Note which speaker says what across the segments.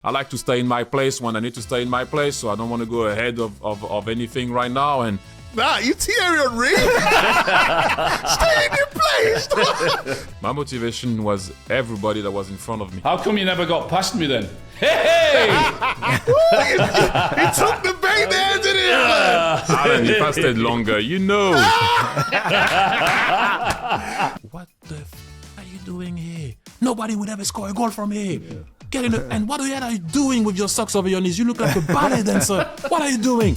Speaker 1: I like to stay in my place when I need to stay in my place, so I don't want to go ahead of anything right now. And
Speaker 2: nah, you Thierry Henry. Stay in your place.
Speaker 1: My motivation was everybody that was in front of me.
Speaker 3: How come you never got past me then? Hey!
Speaker 2: He took the bait there, didn't he, Alan?
Speaker 1: Alan, if I stayed longer, you know. What the are you doing here? Nobody would ever score a goal from here. Yeah. Get in the, and what the hell are you doing with your socks over your knees? You look like a ballet dancer. What are you doing?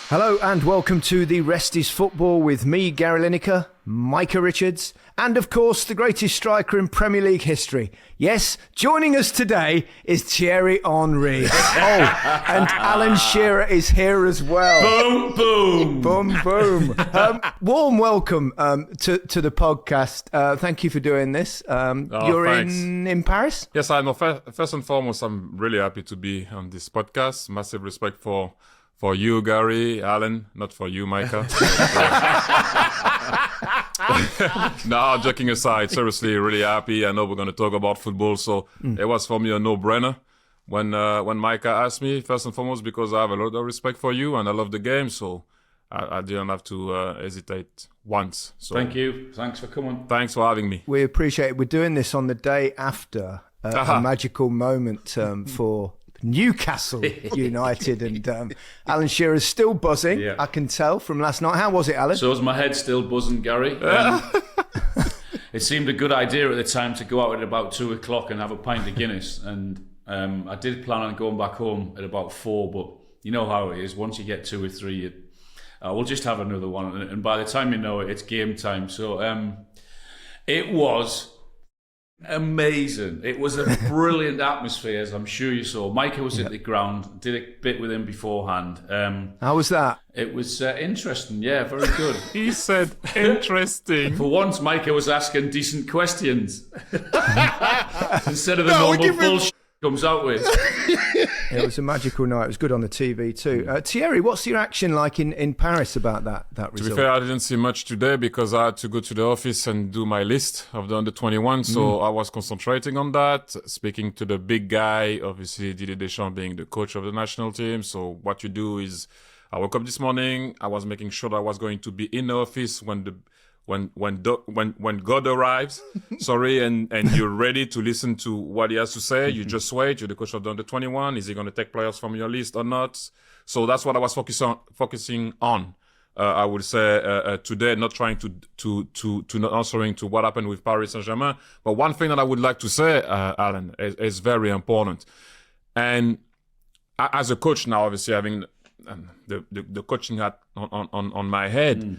Speaker 4: Hello and welcome to The Rest is Football with me, Gary Lineker, Micah Richards, and of course the greatest striker in Premier League history. Yes, joining us today is Thierry Henry. Oh, and Alan Shearer is here as well.
Speaker 3: Boom, boom.
Speaker 4: Boom, boom. Warm welcome to the podcast. Thank you for doing this. You're
Speaker 1: thanks.
Speaker 4: in Paris?
Speaker 1: Yes, I know. First and foremost, I'm really happy to be on this podcast. Massive respect for you, Gary, Alan, not for you, Micah. No, joking aside, seriously, really happy. I know we're going to talk about football, so it was for me a no-brainer when Micah asked me, first and foremost, because I have a lot of respect for you and I love the game, so I didn't have to hesitate once. So
Speaker 3: Thank you. Thanks for coming.
Speaker 1: thanks for having me.
Speaker 4: We appreciate it. We're doing this on the day after a magical moment for Newcastle United, and Alan Shearer's still buzzing.
Speaker 3: Yeah.
Speaker 4: I can tell from last night. How was it, Alan?
Speaker 3: So is my head still buzzing, Gary? It seemed a good idea at the time to go out at about 2:00 and have a pint of Guinness, and I did plan on going back home at about 4, but you know how it is. Once you get 2 or 3, we'll just have another one, and by the time you know it, it's game time. So it was amazing. It was a brilliant atmosphere, as I'm sure you saw. Micah was at the ground, did a bit with him beforehand.
Speaker 4: How was that?
Speaker 3: It was interesting, yeah, very good.
Speaker 1: He said, interesting.
Speaker 3: For once, Micah was asking decent questions instead of the normal bullshit he comes out with.
Speaker 4: It was a magical night. It was good on the TV too. Thierry, what's your action like in Paris about that result?
Speaker 1: To be fair, I didn't see much today because I had to go to the office and do my list of the under-21. So I was concentrating on that, speaking to the big guy, obviously Didier Deschamps being the coach of the national team. So what you do is, I woke up this morning, I was making sure that I was going to be in the office when God arrives, and you're ready to listen to what he has to say. You just wait. You're the coach of the under-21. Is he going to take players from your list or not? So that's what I was focusing on. I would say today, not trying to not answering to what happened with Paris Saint-Germain. But one thing that I would like to say, Alan, is very important. And as a coach now, obviously having the coaching hat on my head.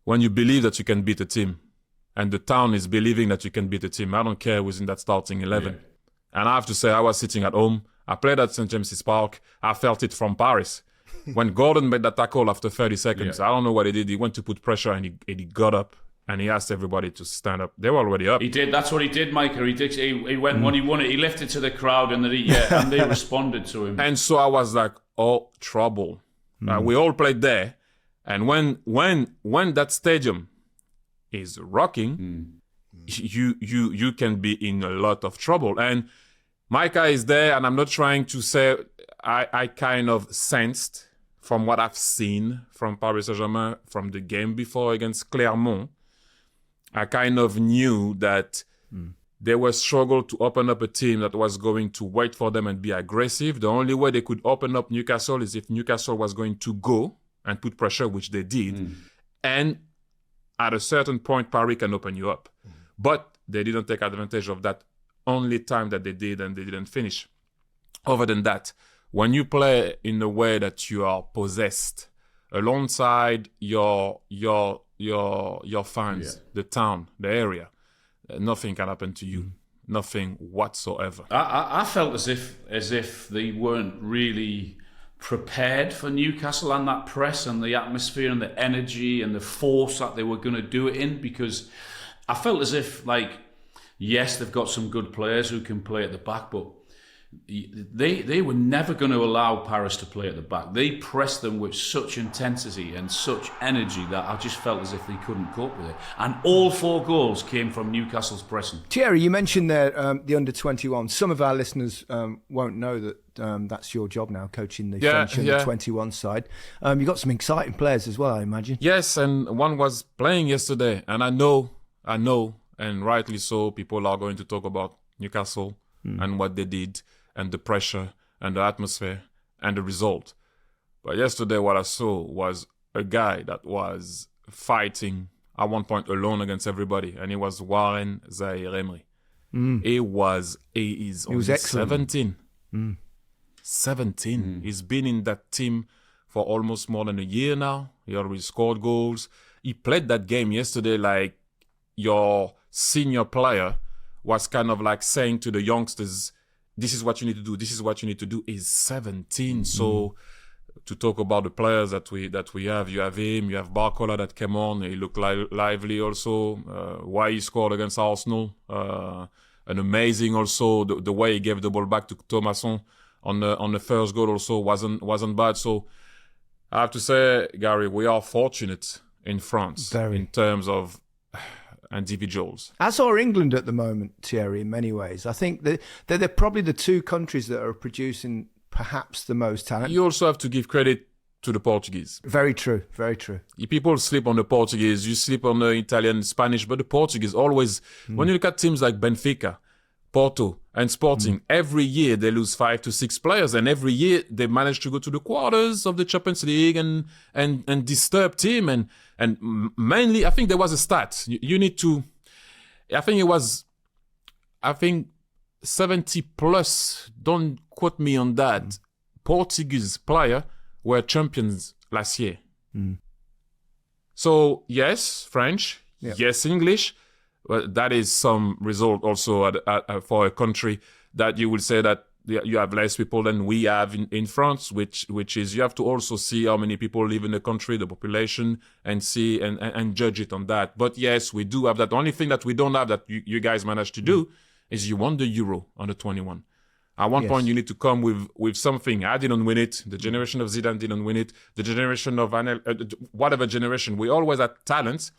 Speaker 1: When you believe that you can beat a team, and the town is believing that you can beat a team, I don't care who's in that starting 11. Yeah. And I have to say, I was sitting at home. I played at St. James's Park. I felt it from Paris. When Gordon made that tackle after 30 seconds, I don't know what he did. He went to put pressure, and he got up, and he asked everybody to stand up. They were already up.
Speaker 3: He did. That's what he did, Micah. He went when he won it. He lifted to the crowd, and and they responded to him.
Speaker 1: And so I was like, oh, trouble. We all played there. And when that stadium is rocking, you can be in a lot of trouble. And Micah is there, and I'm not trying to say I kind of sensed from what I've seen from Paris Saint-Germain from the game before against Clermont. I kind of knew that they were struggle to open up a team that was going to wait for them and be aggressive. The only way they could open up Newcastle is if Newcastle was going to go and put pressure, which they did. And at a certain point, Paris can open you up. But they didn't take advantage of that only time that they did, and they didn't finish. Other than that, when you play in a way that you are possessed, alongside your fans, the town, the area, nothing can happen to you. Nothing whatsoever.
Speaker 3: I felt as if they weren't really prepared for Newcastle and that press and the atmosphere and the energy and the force that they were going to do it in, because I felt as if, like, yes, they've got some good players who can play at the back, but they were never going to allow Paris to play at the back. They pressed them with such intensity and such energy that I just felt as if they couldn't cope with it. And all 4 goals came from Newcastle's pressing.
Speaker 4: Thierry, you mentioned there the under-21. Some of our listeners won't know that that's your job now, coaching the French under-21 side. You've got some exciting players as well, I imagine.
Speaker 1: Yes, and one was playing yesterday, and I know, and rightly so, people are going to talk about Newcastle and what they did, and the pressure, and the atmosphere, and the result. But yesterday, what I saw was a guy that was fighting at one point alone against everybody, and it was Thierry Henry. He is only 17. 17. He's been in that team for almost more than a year now. He already scored goals. He played that game yesterday like your senior player was kind of like saying to the youngsters, this is what you need to do, this is what you need to do. He's 17. So to talk about the players that we have, you have him, you have Barca that came on. He looked lively also. Why he scored against Arsenal. And amazing also the way he gave the ball back to Thomasson on the first goal also wasn't bad. So I have to say, Gary, we are fortunate in France in terms of individuals.
Speaker 4: As are England at the moment, Thierry, in many ways. I think that they're probably the 2 countries that are producing perhaps the most talent.
Speaker 1: You also have to give credit to the Portuguese.
Speaker 4: Very true, very true.
Speaker 1: People sleep on the Portuguese, you sleep on the Italian, Spanish, but the Portuguese always, when you look at teams like Benfica, Porto and Sporting, every year they lose 5 to 6 players, and every year they manage to go to the quarters of the Champions League and disturb team. And mainly, I think there was a stat. You need to, I think 70 plus, don't quote me on that, Portuguese player were champions last year. So yes, French, yes, English. Well, that is some result also for a country that you will say that you have less people than we have in France, which is you have to also see how many people live in the country, the population, and see and judge it on that. But yes, we do have that. The only thing that we don't have that you guys managed to do is you won the Euro under 21. At one point, you need to come with something. I didn't win it. The generation of Zidane didn't win it. The generation of whatever generation, we always had talents,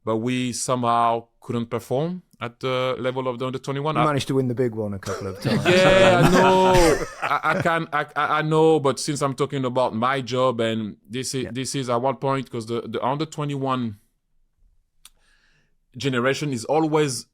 Speaker 1: but we somehow couldn't perform at the level of the under-21.
Speaker 4: You managed to win the big one a couple of times.
Speaker 1: Yeah, I know. I know, but since I'm talking about my job, and this is at one point, because the under-21 generation is always,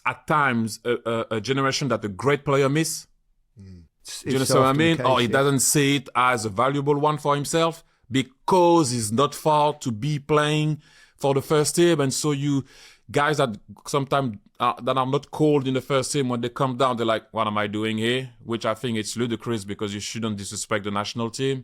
Speaker 1: at times, a generation that a great player miss. Do you understand what I mean? Or he doesn't see it as a valuable one for himself because he's not far to be playing for the first team. And so you guys that sometimes that are not called in the first team, when they come down, they're like, what am I doing here? Which I think it's ludicrous because you shouldn't disrespect the national team.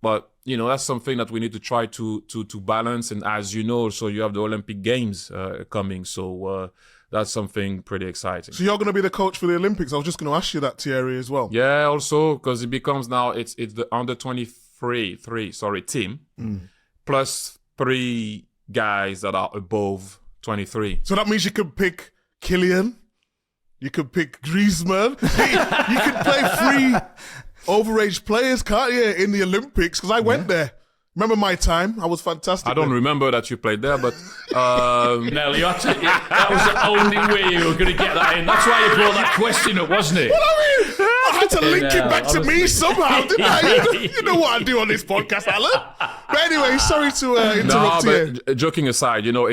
Speaker 1: But, you know, that's something that we need to try to balance. And as you know, so you have the Olympic Games coming. So that's something pretty exciting.
Speaker 2: So you're going to be the coach for the Olympics. I was just going to ask you that, Thierry, as well.
Speaker 1: Yeah, also, because it becomes now, it's the under-23 team, plus 3 guys that are above 23.
Speaker 2: So that means you could pick Kylian, you could pick Griezmann, you could play 3 overage players, can't you, in the Olympics? Because I went there. Remember my time? I was fantastic.
Speaker 1: I don't remember that you played there, but...
Speaker 3: Nelly, that was the only way you were going to get that in. That's why you brought that question up, wasn't it?
Speaker 2: Well, I mean, I had to link it back to me somehow, didn't I? You know what I do on this podcast, Alan. But anyway, sorry to interrupt you.
Speaker 1: But joking aside, you know,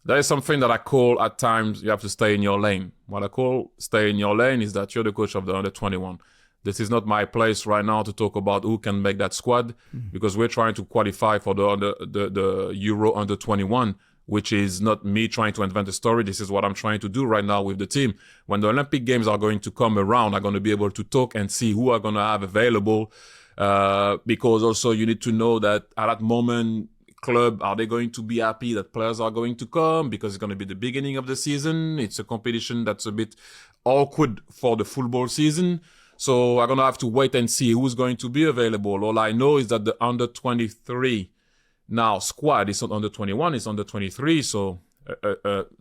Speaker 1: there is something that I call at times you have to stay in your lane. What I call stay in your lane is that you're the coach of the under-21. This is not my place right now to talk about who can make that squad because we're trying to qualify for the Euro under-21, which is not me trying to invent a story. This is what I'm trying to do right now with the team. When the Olympic Games are going to come around, I'm going to be able to talk and see who are going to have available because also you need to know that at that moment, club, are they going to be happy that players are going to come because it's going to be the beginning of the season. It's a competition that's a bit awkward for the football season. So I'm going to have to wait and see who's going to be available. All I know is that the under-23 now squad is not under-21, it's under-23. So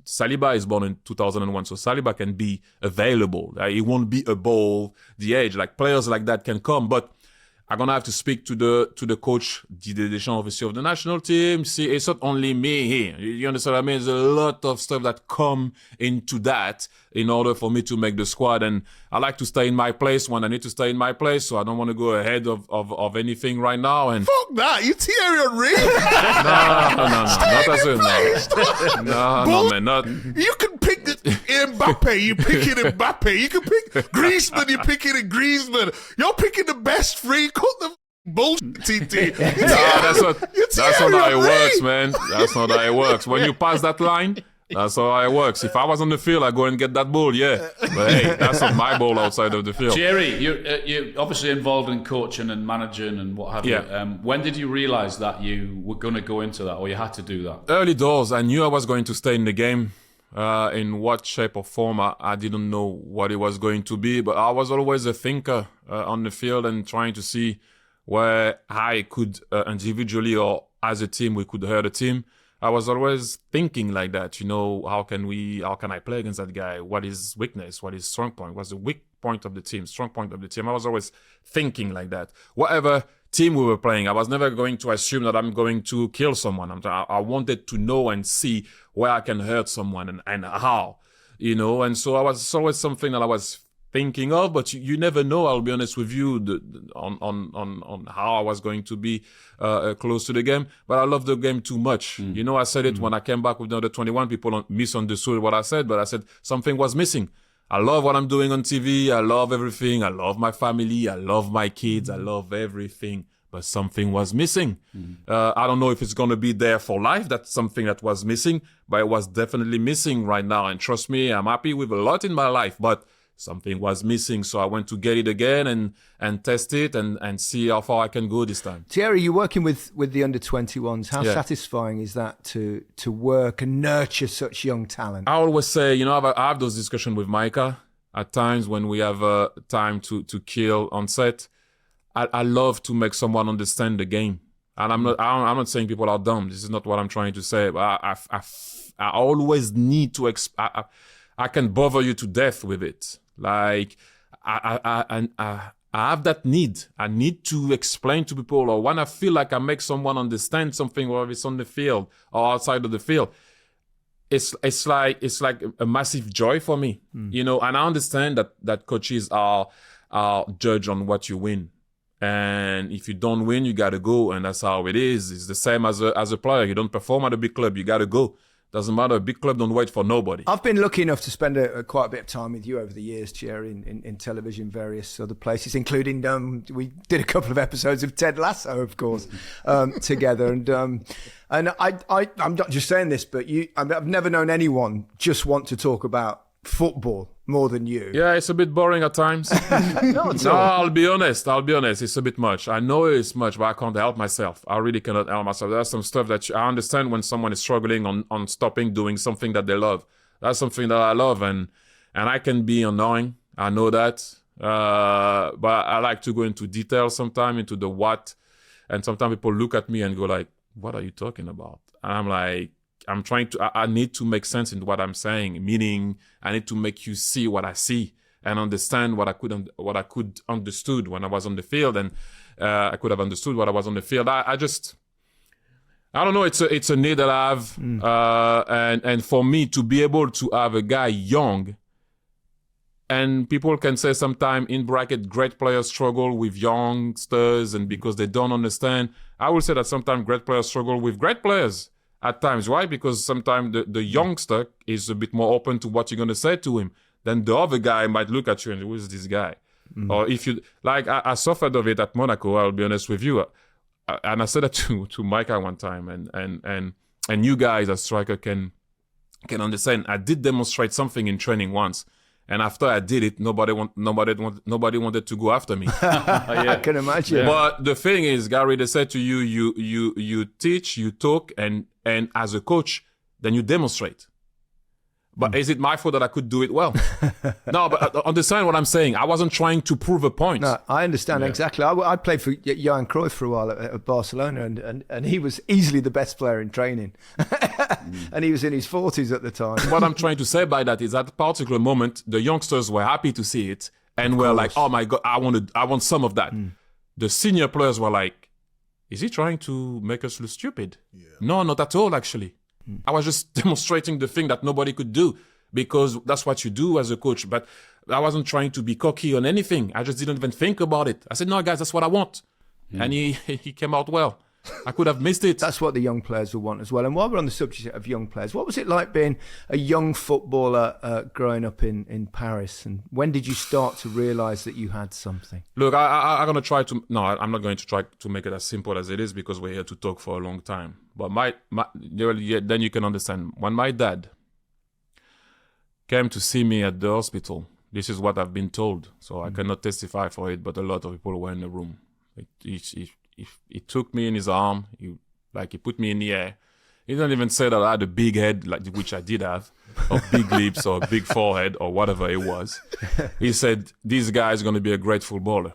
Speaker 1: Saliba is born in 2001, so Saliba can be available. He won't be above the age. Like players like that can come, but I'm gonna have to speak to the coach, Didier Deschamps, obviously of the national team. See, it's not only me here. You understand what I mean? There's a lot of stuff that come into that in order for me to make the squad. And I like to stay in my place when I need to stay in my place. So I don't want to go ahead of anything right now. And
Speaker 2: Fuck that! You Thierry Henry?
Speaker 1: no, not as a no, man, not.
Speaker 2: You can pick Mbappe. You pick it Mbappe. You can pick Griezmann. You pick it in Griezmann. You're picking the best free. Cut the bullshit, TT.
Speaker 1: That's not how it works, man. That's not how it works. When you pass that line, that's how it works. If I was on the field, I'd go and get that ball, yeah. But hey, that's not my ball outside of the field.
Speaker 3: Thierry, you're obviously involved in coaching and managing and what have you. When did you realise that you were going to go into that, or you had to do that?
Speaker 1: Early doors, I knew I was going to stay in the game. In what shape or form, I didn't know what it was going to be, but I was always a thinker on the field and trying to see where I could individually or as a team, we could hurt a team. I was always thinking like that, how can I play against that guy? What is weakness? What is strong point? What's the weak point of the team? Strong point of the team? I was always thinking like that. Whatever team we were playing, I was never going to assume that I'm going to kill someone. I wanted to know and see where I can hurt someone and how, and so I was always something that I was thinking of, but you never know. I'll be honest with you on how I was going to be close to the game. But I love the game too much. I said it when I came back with the under 21. People misunderstood what I said, but I said something was missing. I love what I'm doing on TV. I love everything. I love my family. I love my kids. I love everything. But something was missing. I don't know if it's going to be there for life. That's something that was missing, but it was definitely missing right now. And trust me, I'm happy with a lot in my life, but something was missing. So I went to get it again and test it and see how far I can go this time.
Speaker 4: Thierry, you're working with the under-21s. How satisfying is that to work and nurture such young talent?
Speaker 1: I always say, I have those discussions with Micah at times when we have time to kill on set. I love to make someone understand the game. And I'm not saying people are dumb. This is not what I'm trying to say. But I always need to I can bother you to death with it. Like I have that need. I need to explain to people, or when I feel like I make someone understand something, whether it's on the field or outside of the field, it's like a massive joy for me. And I understand that coaches are judged on what you win. And if you don't win, you got to go. And that's how it is. It's the same as a player. You don't perform at a big club, you got to go. Doesn't matter. A big club don't wait for nobody. I've
Speaker 4: been lucky enough to spend quite a bit of time with you over the years, Thierry, in television, various other places, including we did a couple of episodes of Ted Lasso, of course, together. And I'm not just saying this, but I've never known anyone just want to talk about football more than you.
Speaker 1: Yeah, it's a bit boring at times. No, I'll be honest. It's a bit much. I know it's much, but I can't help myself. I really cannot help myself. There's some stuff that I understand when someone is struggling on stopping doing something that they love. That's something that I love, and I can be annoying. I know that. But I like to go into detail sometimes, into the what. And sometimes people look at me and go like, what are you talking about? And I'm like, I need to make sense in what I'm saying, meaning I need to make you see what I see and understand what I could understood when I was on the field, and I could have understood what I was on the field. I don't know. It's a need that I have, and for me to be able to have a guy young, and people can say sometimes in bracket great players struggle with youngsters, and because they don't understand. I will say that sometimes great players struggle with great players. At times, why? Because sometimes the youngster is a bit more open to what you're going to say to him. Then the other guy might look at you and, who is this guy? Or if you, like, I suffered of it at Monaco, I'll be honest with you. And I said that to Micah one time, and you guys as striker can understand. I did demonstrate something in training once. And after I did it, nobody wanted to go after me.
Speaker 4: I can imagine.
Speaker 1: Yeah. But the thing is, Gary, they said to you, you teach, you talk, and as a coach, then you demonstrate. But is it my fault that I could do it well? No, but understand what I'm saying. I wasn't trying to prove a point.
Speaker 4: No, I understand exactly. I played for Johan Cruyff for a while at Barcelona, and he was easily the best player in training. And he was in his 40s at the time.
Speaker 1: What I'm trying to say by that is at a particular moment, the youngsters were happy to see it and were like, oh my God, I want some of that. The senior players were like, is he trying to make us look stupid? Yeah. No, not at all, actually. I was just demonstrating the thing that nobody could do because that's what you do as a coach. But I wasn't trying to be cocky on anything. I just didn't even think about it. I said, no, guys, that's what I want. And he came out well. I could have missed it.
Speaker 4: That's what the young players will want as well. And while we're on the subject of young players, what was it like being a young footballer growing up in Paris? And when did you start to realise that you had something?
Speaker 1: Look, I'm going to try to... No, I'm not going to try to make it as simple as it is because we're here to talk for a long time. But then you can understand. When my dad came to see me at the hospital, this is what I've been told. So I cannot testify for it, but a lot of people were in the room. He took me in his arm, he put me in the air. He didn't even say that I had a big head, which I did have, or big lips, or a big forehead, or whatever it was. He said, this guy is going to be a great footballer.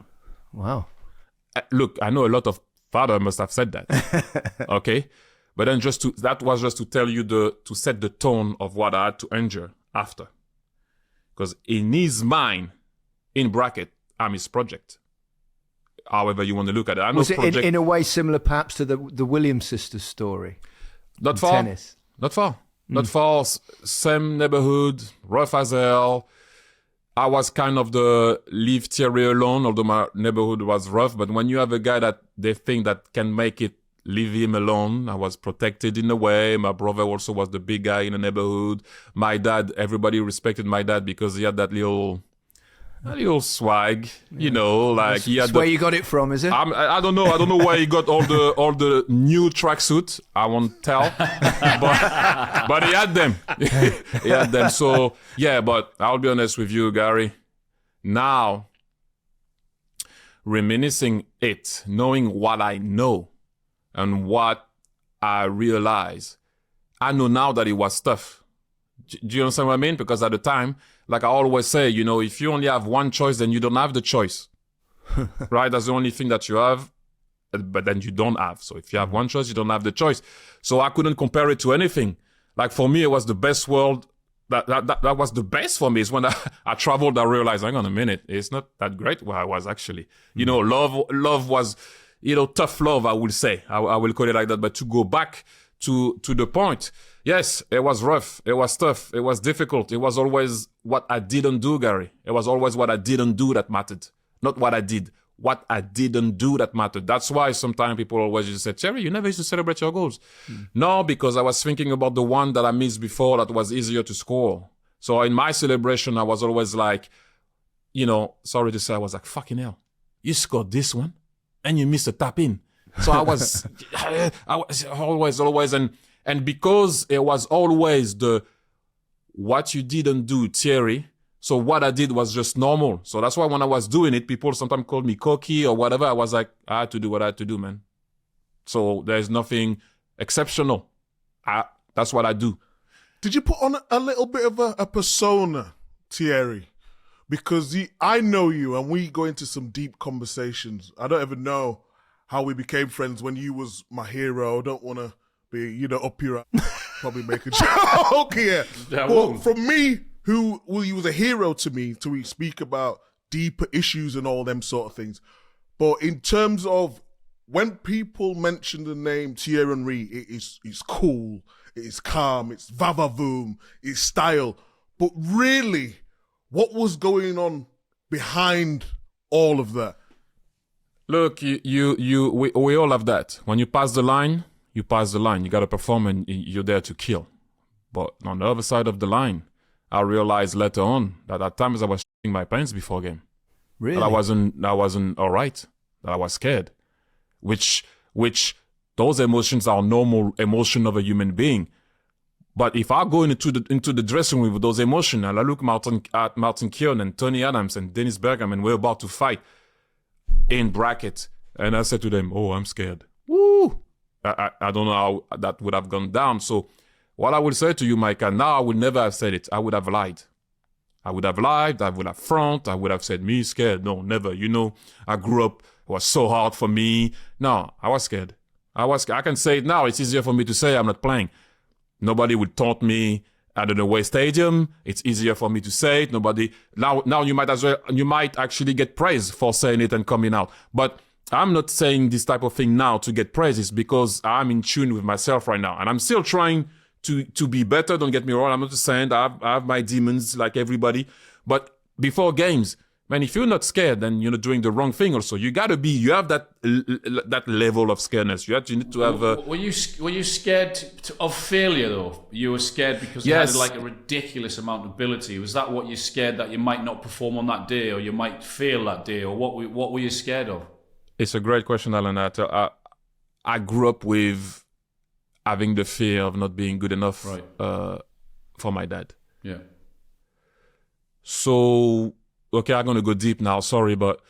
Speaker 4: Wow.
Speaker 1: Look, I know a lot of fathers must have said that, okay? But then that was just to tell you to set the tone of what I had to endure after. Because in his mind, in bracket, I'm his project. However you want to look at it. I know
Speaker 4: was it in a way similar perhaps to the Williams sisters story?
Speaker 1: Not far.
Speaker 4: Tennis.
Speaker 1: Not far. Not far. Same neighborhood, rough as hell. I was kind of the leave Thierry alone, although my neighborhood was rough. But when you have a guy that they think that can make it, leave him alone. I was protected in a way. My brother also was the big guy in the neighborhood. My dad, everybody respected my dad because he had that little swag, he had.
Speaker 4: Where you got it from, is it?
Speaker 1: I don't know. I don't know where he got all the new tracksuit. I won't tell, but he had them. He had them. So yeah, but I'll be honest with you, Gary. Now, reminiscing it, knowing what I know and what I realize, I know now that it was tough. Do you understand what I mean? Because at the time, like I always say, if you only have one choice, then you don't have the choice. Right? That's the only thing that you have, but then you don't have. So if you have one choice, you don't have the choice. So I couldn't compare it to anything. Like for me, it was the best world. That was the best for me. Is when I traveled, I realized, hang on a minute, it's not that great where I was actually. Love was, tough love, I will say. I will call it like that. But to go back to the point, yes, it was rough. It was tough. It was difficult. It was always what I didn't do, Gary. It was always what I didn't do that mattered. Not what I did. What I didn't do that mattered. That's why sometimes people always just say, Thierry, you never used to celebrate your goals. No, because I was thinking about the one that I missed before that was easier to score. So in my celebration, I was always like, sorry to say, I was like, fucking hell. You scored this one and you missed a tap in. So I was always, and because it was always what you didn't do, Thierry, so what I did was just normal. So that's why when I was doing it, people sometimes called me cocky or whatever. I was like, I had to do what I had to do, man. So there's nothing exceptional. That's what I do.
Speaker 2: Did you put on a little bit of a persona, Thierry? Because I know you and we go into some deep conversations. I don't even know how we became friends when you was my hero. I don't want to be, up here, probably make a joke here. But from me, who was a hero to me, to speak about deeper issues and all them sort of things. But in terms of when people mention the name Thierry Henry, it's cool, it's calm, it's va-va-voom, it's style. But really, what was going on behind all of that?
Speaker 1: Look, we all have that. When you pass the line, you pass the line. You got to perform and you're there to kill. But on the other side of the line, I realized later on that at times I was shitting my pants before game.
Speaker 4: Really?
Speaker 1: That I wasn't all right. That I was scared. Which those emotions are normal emotion of a human being. But if I go into the dressing room with those emotions and I look at Martin Keown and Tony Adams and Dennis Bergkamp and we're about to fight in bracket, and I said to them, "Oh, I'm scared." Woo! I don't know how that would have gone down. So what I will say to you, Micah, now I would never have said it. I would have lied. I would have front, I would have said, me scared. No, never. I grew up, it was so hard for me. No, I was scared. I can say it now. It's easier for me to say I'm not playing. Nobody would taunt me at an away stadium. It's easier for me to say it. Now you might actually get praise for saying it and coming out. But I'm not saying this type of thing now to get praises because I'm in tune with myself right now. And I'm still trying to be better. Don't get me wrong. I'm not saying I have my demons like everybody. But before games, man, if you're not scared, then you're doing the wrong thing also. You have that level of scaredness. You need to have...
Speaker 3: Were you scared of failure, though? You were scared because you had like a ridiculous amount of ability. Was that what you're scared that you might not perform on that day, or you might fail that day, or what were you scared of?
Speaker 1: It's a great question, Alan. I grew up with having the fear of not being good enough for my dad.
Speaker 3: Yeah.
Speaker 1: So, okay, I'm going to go deep now. Sorry, but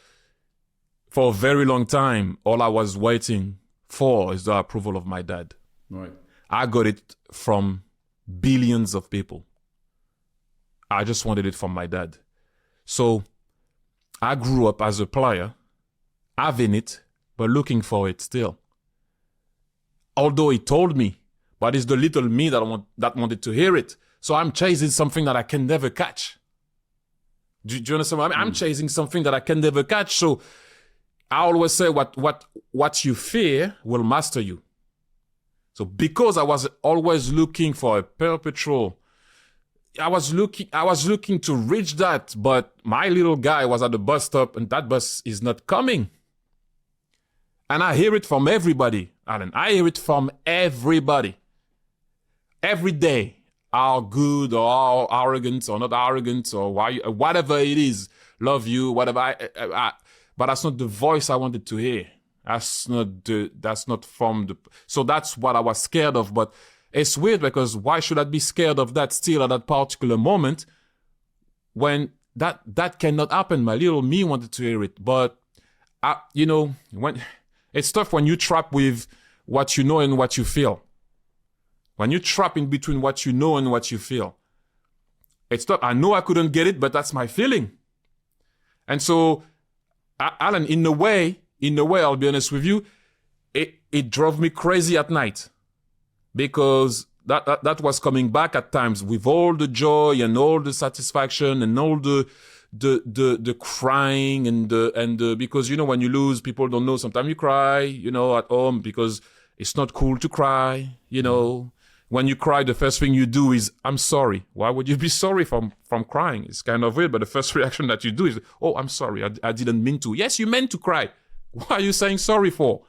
Speaker 1: for a very long time, all I was waiting for is the approval of my dad.
Speaker 3: Right.
Speaker 1: I got it from billions of people. I just wanted it from my dad. So, I grew up as a player, having it, but looking for it still. Although he told me, but it's the little me that wanted to hear it. So I'm chasing something that I can never catch. Do you understand what I mean? I'm chasing something that I can never catch. So I always say what you fear will master you. So because I was always looking for a perpetual, I was looking to reach that, but my little guy was at the bus stop and that bus is not coming. And I hear it from everybody, Alan. I hear it from everybody. Every day, how good or how arrogant or not arrogant or whatever it is, love you, whatever. But that's not the voice I wanted to hear. That's not from the. So that's what I was scared of. But it's weird because why should I be scared of that still at that particular moment when that cannot happen? My little me wanted to hear it, but when. It's tough when you trap with what you know and what you feel. When you trap in between what you know and what you feel. It's tough. I know I couldn't get it, but that's my feeling. And so, Alan, in a way, I'll be honest with you, it drove me crazy at night. Because that was coming back at times with all the joy and all the satisfaction and all the crying and because when you lose, people don't know. Sometimes you cry, at home because it's not cool to cry. When you cry, the first thing you do is, I'm sorry. Why would you be sorry from crying? It's kind of weird, but the first reaction that you do is, oh, I'm sorry. I didn't mean to. Yes, you meant to cry. What are you saying sorry for?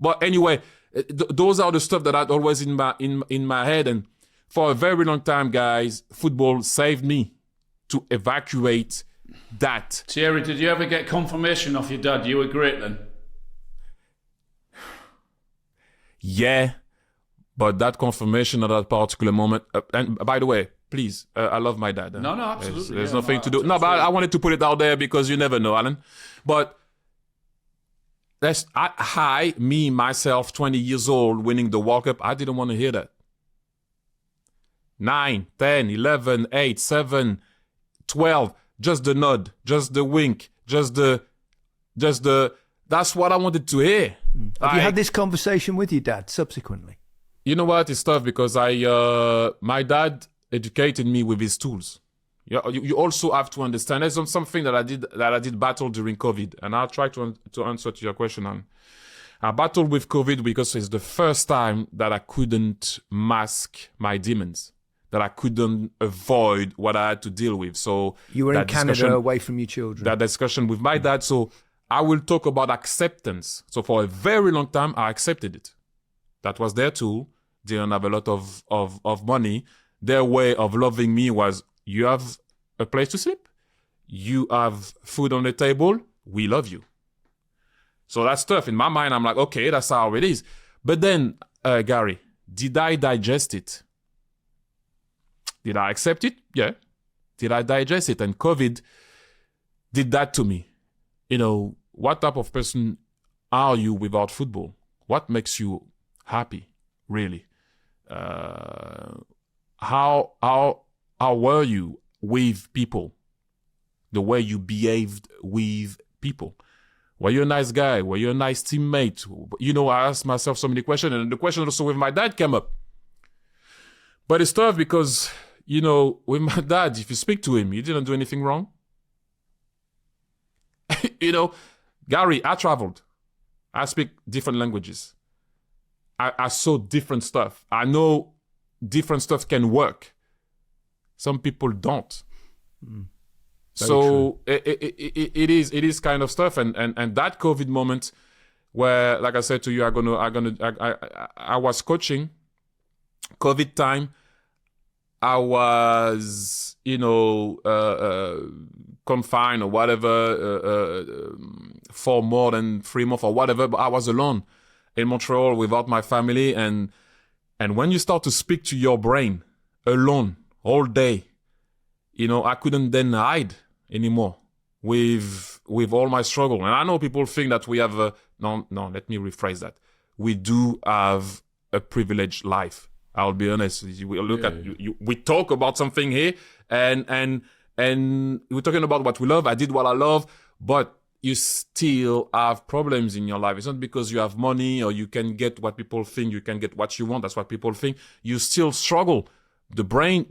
Speaker 1: But anyway, those are the stuff that I'd always in my head. And for a very long time, guys, football saved me to evacuate that.
Speaker 3: Thierry, did you ever get confirmation off your dad? You were great then.
Speaker 1: Yeah, but that confirmation at that particular moment, and by the way, please, I love my dad.
Speaker 3: No, absolutely.
Speaker 1: There's nothing to do. No, but I wanted to put it out there because you never know, Alan. But myself, 20 years old, winning the World Cup, I didn't want to hear that. 9, 10, 11, 8, 7, 12, just the nod, just the wink, just the, that's what I wanted to hear.
Speaker 4: Have you had this conversation with your dad subsequently?
Speaker 1: You know what? It's tough because my dad educated me with his tools. You also have to understand. There's something that I did battle during COVID, and I'll try to answer to your question. I battled with COVID because it's the first time that I couldn't mask my demons, that I couldn't avoid what I had to deal with. So
Speaker 4: you were in Canada, away from your children. That
Speaker 1: discussion with my dad. So I will talk about acceptance. So for a very long time, I accepted it. That was their tool. Didn't have a lot of money. Their way of loving me was, you have a place to sleep, you have food on the table, we love you. So that's tough. In my mind, I'm like, okay, that's how it is. But then, Gary, did I digest it? Did I accept it? Yeah. Did I digest it? And COVID did that to me. What type of person are you without football? What makes you happy, really? how were you with people? The way you behaved with people. Were you a nice guy? Were you a nice teammate? You know, I asked myself so many questions, and the question also with my dad came up. But it's tough because, you know, with my dad, if you speak to him, he didn't do anything wrong. You know, Gary, I traveled. I speak different languages. I saw different stuff. I know different stuff can work. Some people don't. So it is kind of stuff. And that COVID moment where, like I said to you, I was coaching. COVID time, I was, you know, confined or whatever for more than 3 months or whatever, but I was alone in Montreal without my family. And when you start to speak to your brain alone all day, you know, I couldn't then hide anymore with all my struggle. And I know people think that we have no, let me rephrase that. We do have a privileged life. I'll be honest. We look at we talk about something here, and we're talking about what we love. I did what I love, but you still have problems in your life. It's not because you have money or you can get what people think you can get what you want. That's what people think. You still struggle. The brain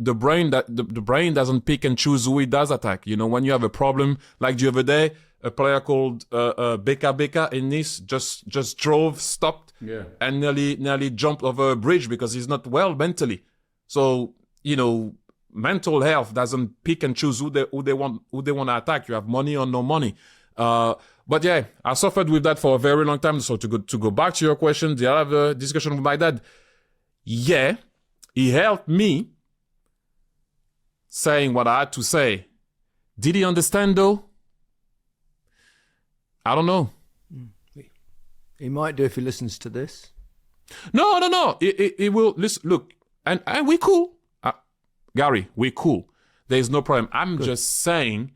Speaker 1: doesn't pick and choose who it does attack. You know, when you have a problem, like the other day, a player called Beka in Nice just drove, stopped, and nearly jumped over a bridge because he's not well mentally. So, you know, mental health doesn't pick and choose who they want to attack. You have money or no money. But yeah, I suffered with that for a very long time. So to go back to your question, the other discussion with my dad, yeah, he helped me saying what I had to say. Did he understand though? I don't know.
Speaker 4: He might do if he listens to this.
Speaker 1: No. He will listen. Look, and we cool. Gary, we cool. There's no problem. I'm just saying,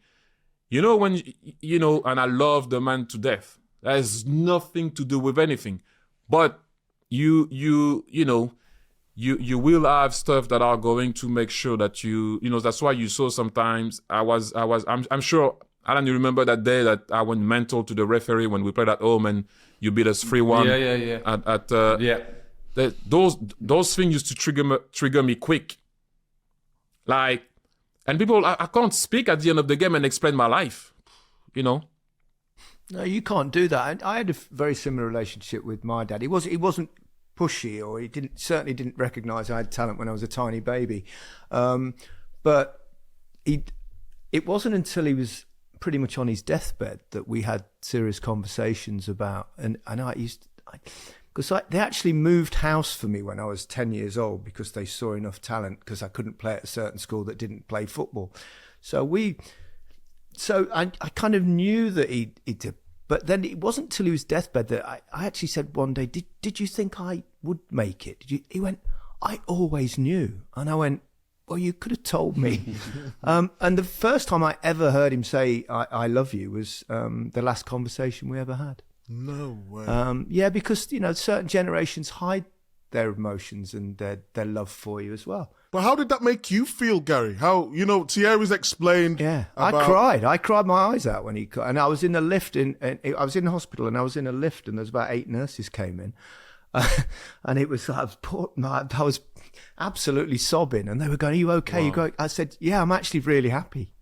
Speaker 1: you know, when, you know, and I love the man to death. That has nothing to do with anything. But you know, you will have stuff that are going to make sure that you know, that's why you saw sometimes I'm sure, Alan, you remember that day that I went mental to the referee when we played at home and you beat us 3-1. Yeah. Those things used to trigger me quick. Like, and people, I can't speak at the end of the game and explain my life, you know?
Speaker 4: No, you can't do that. I had a very similar relationship with my dad. He wasn't pushy, or he certainly didn't recognise I had talent when I was a tiny baby. But it wasn't until he was pretty much on his deathbed that we had serious conversations about, and because they actually moved house for me when I was 10 years old because they saw enough talent, because I couldn't play at a certain school that didn't play football. So I kind of knew that he did. But then it wasn't until he was deathbed that I actually said one day, did you think I would make it? He went, I always knew. And I went, well, you could have told me. And the first time I ever heard him say, I love you, was the last conversation we ever had.
Speaker 2: No way.
Speaker 4: Yeah, because, you know, certain generations hide their emotions and their love for you as well.
Speaker 2: But how did that make you feel, Gary? How, you know, Thierry's explained.
Speaker 4: Yeah,
Speaker 2: about...
Speaker 4: I cried my eyes out when and I was in a lift I was in hospital, and I was in a lift, and there's about 8 nurses came in, and it was, I was absolutely sobbing, and they were going, "Are you okay?" Wow. You go? I said, "Yeah, I'm actually really happy.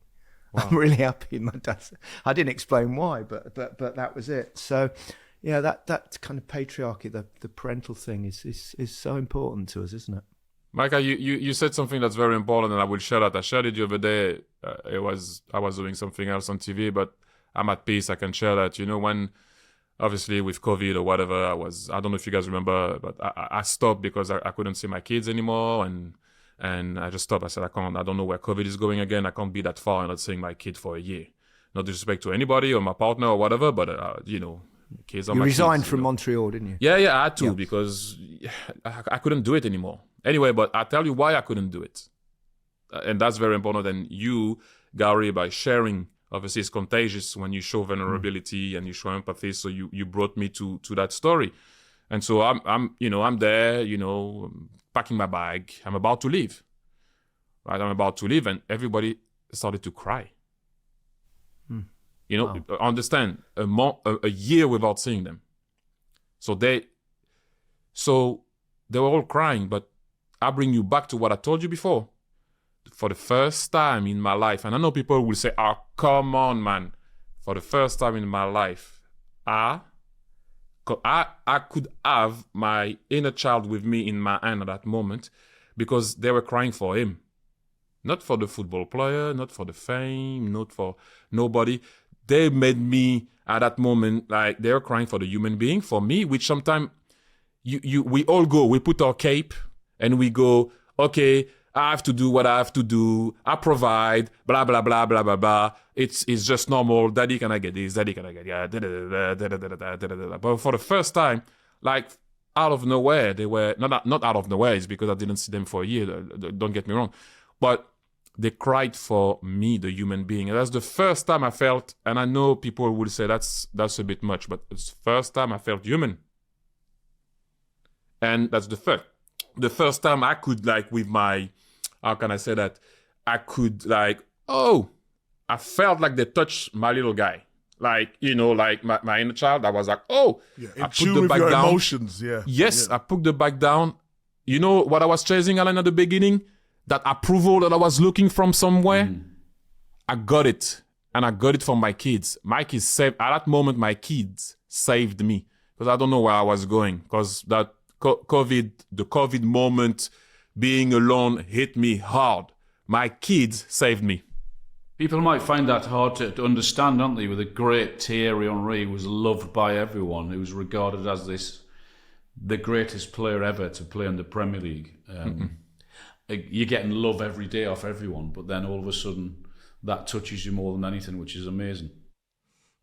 Speaker 4: Wow. I'm really happy." And my dad said, I didn't explain why, but that was it. So, yeah, that kind of patriarchy, the parental thing is so important to us, isn't it?
Speaker 1: Micah, you said something that's very important, and I will share that. I shared it the other day. I was doing something else on TV, but I'm at peace. I can share that. You know, when obviously with COVID or whatever, I don't know if you guys remember, but I stopped because I couldn't see my kids anymore, and I just stopped. I said, I don't know where COVID is going again. I can't be that far and not seeing my kid for a year. No disrespect to anybody or my partner or whatever, but you know, kids are my kids. You
Speaker 4: resigned from Montreal, didn't you?
Speaker 1: Yeah, I had to because I couldn't do it anymore. Anyway, but I'll tell you why I couldn't do it. And that's very important. And you, Gary, by sharing, obviously it's contagious when you show vulnerability and you show empathy. So you brought me to that story. And so I'm there, you know, packing my bag. I'm about to leave. right? I'm about to leave, and everybody started to cry. You know, understand, a year without seeing them. So they were all crying, but I bring you back to what I told you before. For the first time in my life, and I know people will say, oh, come on, man. For the first time in my life, I could have my inner child with me in my hand at that moment, because they were crying for him. Not for the football player, not for the fame, not for nobody. They made me, at that moment, like, they were crying for the human being, for me, which sometimes we all go, we put our cape, and we go, okay, I have to do what I have to do. I provide, blah, blah, blah, blah, blah, blah. It's just normal. Daddy, can I get this? Daddy, can I get that? But for the first time, like, out of nowhere, they were, not out of nowhere, it's because I didn't see them for a year, don't get me wrong. But they cried for me, the human being. And that's the first time I felt, and I know people will say that's a bit much, but it's the first time I felt human. And that's the first time I could, like, with my, how can I say that? I could, like, I felt like they touched my little guy. Like, you know, like my inner child, I was like,
Speaker 2: Yeah,
Speaker 1: I
Speaker 2: in tune with your emotions, yeah.
Speaker 1: Yes, I put the bag down. You know what I was chasing, Alan, at the beginning? That approval that I was looking from somewhere? I got it. And I got it from my kids. My kids saved, at that moment, my kids saved me. Because I don't know where I was going. Because that the COVID moment, being alone, hit me hard. My kids saved me.
Speaker 3: People might find that hard to understand, don't they? With the great Thierry Henry was loved by everyone. He was regarded as the greatest player ever to play in the Premier League. You're getting love every day off everyone, but then all of a sudden that touches you more than anything, which is amazing.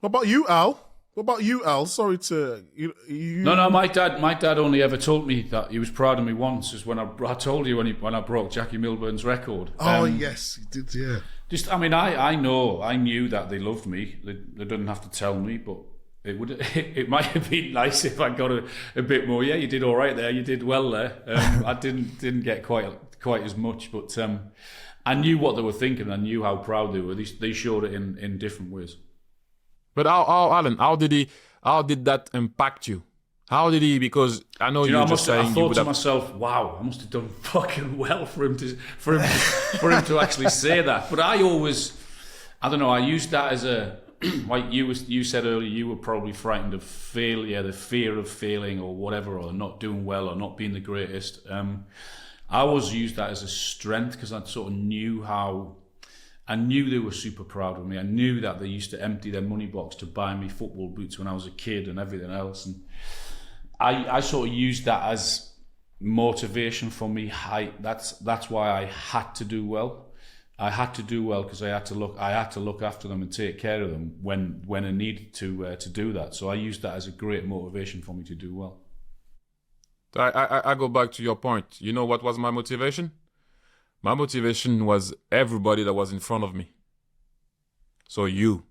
Speaker 2: What about you, Al? Sorry to you.
Speaker 3: No. My dad only ever told me that he was proud of me once. Is when I told you when I broke Jackie Milburn's record.
Speaker 2: Oh yes, you did. Yeah.
Speaker 3: I knew that they loved me. They didn't have to tell me, but it might have been nice if I got a bit more. Yeah, you did all right there. You did well there. I didn't get quite as much, but I knew what they were thinking. I knew how proud they were. They showed it in different ways.
Speaker 1: But Alan, how did that impact you? How did he? Because I know you were just saying.
Speaker 3: I thought to myself, "Wow, I must have done fucking well for him to actually say that." But I don't know. I used that as a, like you said earlier, you were probably frightened of failure, the fear of failing or whatever, or not doing well or not being the greatest. I always used that as a strength because I sort of knew they were super proud of me. I knew that they used to empty their money box to buy me football boots when I was a kid and everything else. And I sort of used that as motivation for me. That's why I had to do well. I had to do well because I had to look after them and take care of them when I needed to do that. So I used that as a great motivation for me to do well.
Speaker 1: I go back to your point. You know what was my motivation? My motivation was everybody that was in front of me. So you,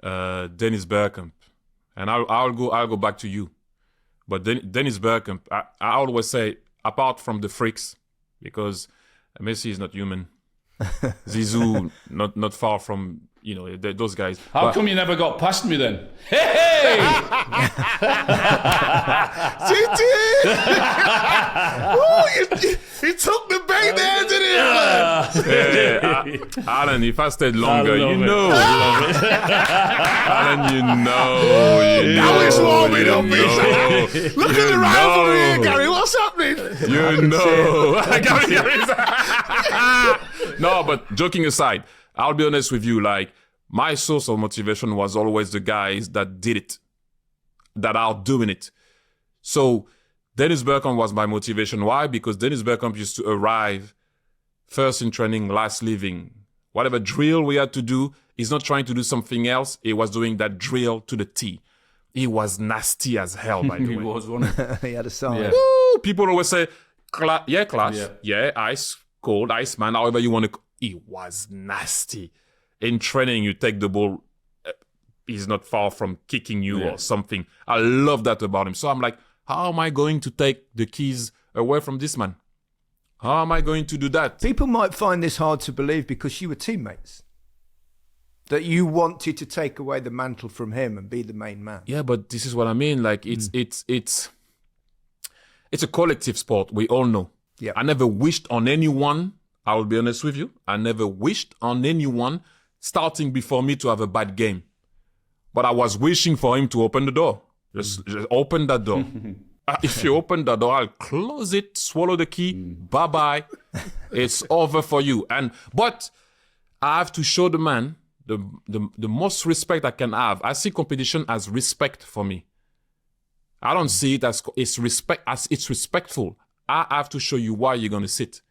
Speaker 1: Dennis Bergkamp, and I'll go back to you. But Dennis Bergkamp, I always say, apart from the freaks, because Messi is not human. Zizou, not far from, you know, those guys.
Speaker 3: How come you never got past me then? Hey!
Speaker 2: He took the bait there, didn't he?
Speaker 1: Alan, if I stayed longer, you know. Alan, you know.
Speaker 2: Now it's warming up. Look at the rivalry here, Gary. What's happening?
Speaker 1: You know. No, but joking aside, I'll be honest with you, like, my source of motivation was always the guys that did it, that are doing it. So Dennis Bergkamp was my motivation. Why? Because Dennis Bergkamp used to arrive first in training, last leaving. Whatever drill we had to do, he's not trying to do something else. He was doing that drill to the T. He was nasty as hell, by the way.
Speaker 3: He was, wasn't he?
Speaker 4: He had a side. Yeah.
Speaker 1: Woo! People always say, class, ice, cold, ice man, however you want to. He was nasty. In training, you take the ball, he's not far from kicking you or something. I love that about him. So I'm like, how am I going to take the keys away from this man? How am I going to do that?
Speaker 4: People might find this hard to believe because you were teammates. That you wanted to take away the mantle from him and be the main man.
Speaker 1: Yeah, but this is what I mean. Like it's a collective sport. We all know.
Speaker 4: Yeah.
Speaker 1: I never wished on anyone. I will be honest with you. I never wished on anyone starting before me to have a bad game. But I was wishing for him to open the door. Just open that door. If you open the door, I'll close it, swallow the key, bye-bye. It's over for you. But I have to show the man the most respect I can have. I see competition as respect for me. I don't see it as it's respectful. I have to show you why you're going to sit.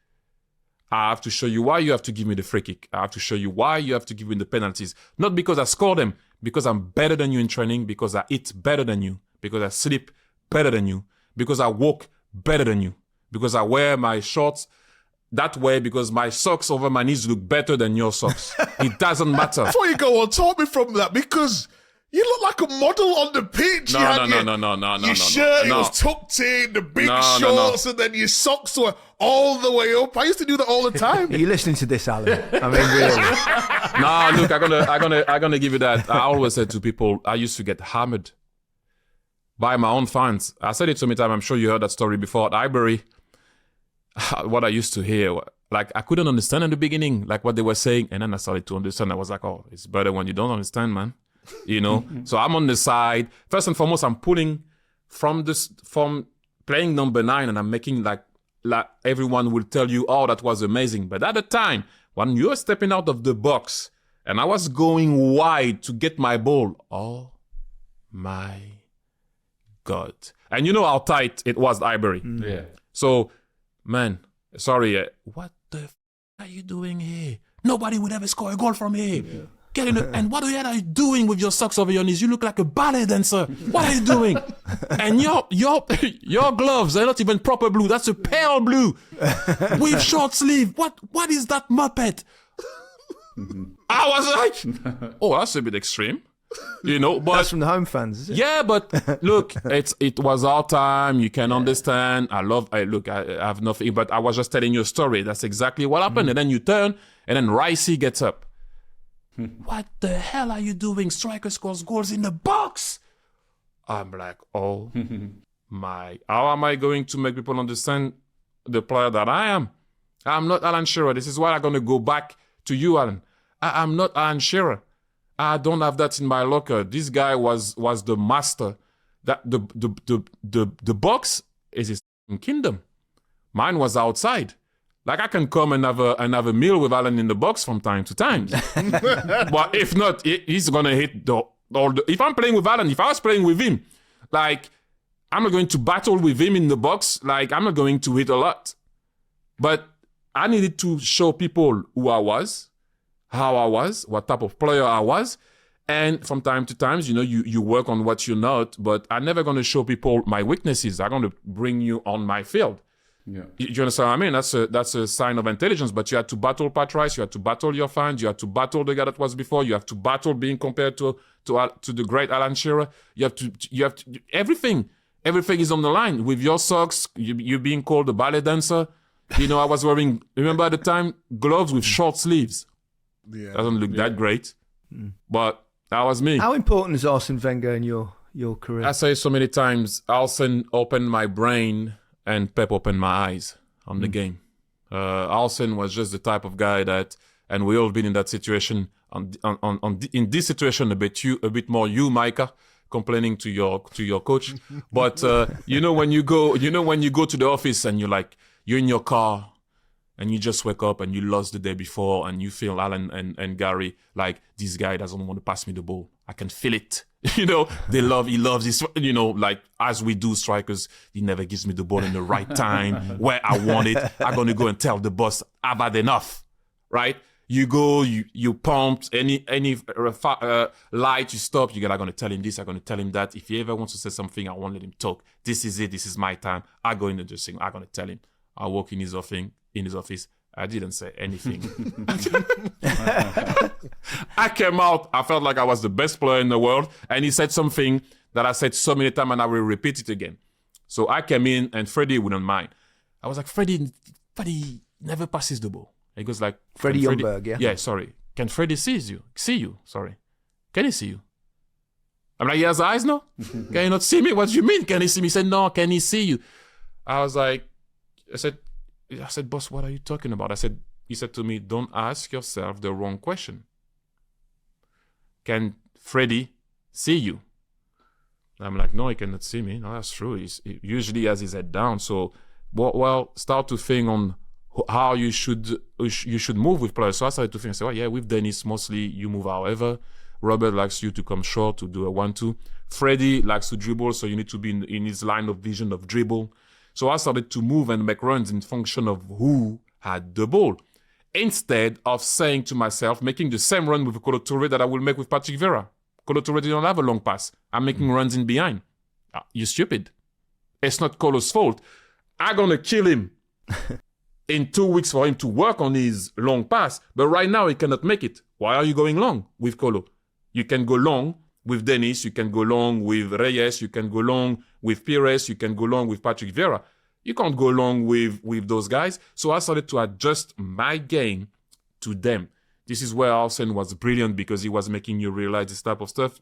Speaker 1: I have to show you why you have to give me the free kick. I have to show you why you have to give me the penalties. Not because I score them, because I'm better than you in training, because I eat better than you, because I sleep better than you, because I walk better than you, because I wear my shorts that way, because my socks over my knees look better than your socks. It doesn't matter.
Speaker 2: Before you go on, talk me from that, because you look like a model on the pitch.
Speaker 1: No.
Speaker 2: Your shirt, it was tucked in, the big shorts, and then your socks were all the way up. I used to do that all the time.
Speaker 4: Are you listening to this, Alan? I mean, really?
Speaker 1: No, look, I'm gonna give you that. I always said to people, I used to get hammered by my own fans. I said it so many times. I'm sure you heard that story before at Highbury. What I used to hear, like I couldn't understand in the beginning, like what they were saying, and then I started to understand. I was like, oh, it's better when you don't understand, man. You know. So I'm on the side. First and foremost, I'm pulling from playing number 9, and I'm making like everyone will tell you, oh, that was amazing. But at the time, when you're stepping out of the box, and I was going wide to get my ball, oh my God. And you know how tight it was, Highbury.
Speaker 3: Yeah.
Speaker 1: So, man, sorry, what the are you doing here? Nobody would ever score a goal from here. Yeah. Get in and what are you doing with your socks over your knees? You look like a ballet dancer. What are you doing? And your gloves are not even proper blue. That's a pale blue with short sleeve. What is that muppet? I was like, oh, that's a bit extreme. You know, but
Speaker 4: that's from the home fans, is it?
Speaker 1: Yeah, but look, it was our time. You can understand. I have nothing, but I was just telling you a story. That's exactly what happened. And then you turn, and then Ricey gets up. What the hell are you doing? Striker scores goals in the box. I'm like, oh my! How am I going to make people understand the player that I am? I'm not Alan Shearer. This is why I'm going to go back to you, Alan. I'm not Alan Shearer. I don't have that in my locker. This guy was the master. That the box is his kingdom. Mine was outside. Like I can come and have a meal with Alan in the box from time to time. But if not, he's gonna hit if I'm playing with Alan, if I was playing with him, like I'm not going to battle with him in the box. Like I'm not going to hit a lot. But I needed to show people who I was, how I was, what type of player I was. And from time to time, you know, you work on what you're not, but I'm never going to show people my weaknesses. I'm going to bring you on my field. Yeah. You understand what I mean? That's a sign of intelligence, but you had to battle Pat Rice, you had to battle your fans, you had to battle the guy that was before, you have to battle being compared to the great Alan Shearer. You have to everything is on the line. With your socks, you being called a ballet dancer. You know, I was wearing, remember at the time, gloves with short sleeves. Yeah. Doesn't look that great, but that was me.
Speaker 4: How important is Arsene Wenger in your career?
Speaker 1: I say so many times, Arsene opened my brain and Pep opened my eyes on the game. Arsene was just the type of guy that, and we all been in that situation. In this situation, a bit more you, Micah, complaining to your coach. But you know when you go to the office and you're in your car. And you just wake up and you lost the day before and you feel Alan and Gary like this guy doesn't want to pass me the ball. I can feel it. You know, he loves this, you know, like as we do strikers, he never gives me the ball in the right time where I want it. I'm going to go and tell the boss, I've had enough, right? You go, you pump, any light, you stop, you're going to tell him this, I'm going to tell him that. If he ever wants to say something, I won't let him talk. This is it, this is my time. I go in the dressing room, I'm going to tell him. I walk in his office, I didn't say anything. I came out, I felt like I was the best player in the world, and he said something that I said so many times and I will repeat it again. So I came in and Freddie wouldn't mind. I was like, Freddie, Freddie never passes the ball. He goes like,
Speaker 4: Freddie
Speaker 1: "Can
Speaker 4: Ljungberg, yeah?
Speaker 1: Yeah, sorry. Can Freddie see you? Sorry. Can he see you? I'm like, he has eyes, no? Can he not see me? What do you mean? Can he see me? He said, no, can he see you? I said, boss, what are you talking about? He said to me, don't ask yourself the wrong question. Can Freddie see you? I'm like, no, he cannot see me. No, that's true. He usually has his head down. So, well, start to think on how you should move with players. So I started to think, with Dennis, mostly you move however. Robert likes you to come short to do a 1-2. Freddie likes to dribble, so you need to be in his line of vision of dribble. So I started to move and make runs in function of who had the ball. Instead of saying to myself, making the same run with Kolo Touré that I will make with Patrick Vieira. Kolo Touré didn't have a long pass. I'm making runs in behind. You stupid. It's not Kolo's fault. I'm going to kill him in 2 weeks for him to work on his long pass. But right now, he cannot make it. Why are you going long with Kolo? You can go long with Dennis. You can go long with Reyes. You can go long with Pires. You can go long with Patrick Vieira. You can't go long with those guys. So I started to adjust my game to them. This is where Arsene was brilliant because he was making you realize this type of stuff.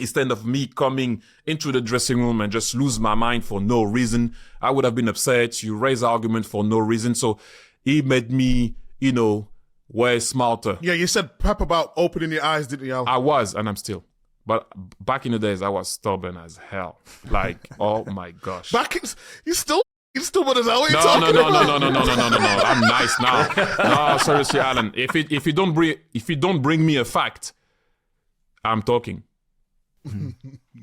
Speaker 1: Instead of me coming into the dressing room and just lose my mind for no reason, I would have been upset. You raise argument for no reason. So he made me, way smarter.
Speaker 2: Yeah, you said Pep about opening your eyes, didn't you, Al?
Speaker 1: I was, and I'm still. But back in the days, I was stubborn as hell. Like, oh my gosh.
Speaker 2: You're still stubborn as hell. What are you talking about?
Speaker 1: No. I'm nice now. No, seriously, Alan. If you don't bring me a fact, I'm talking.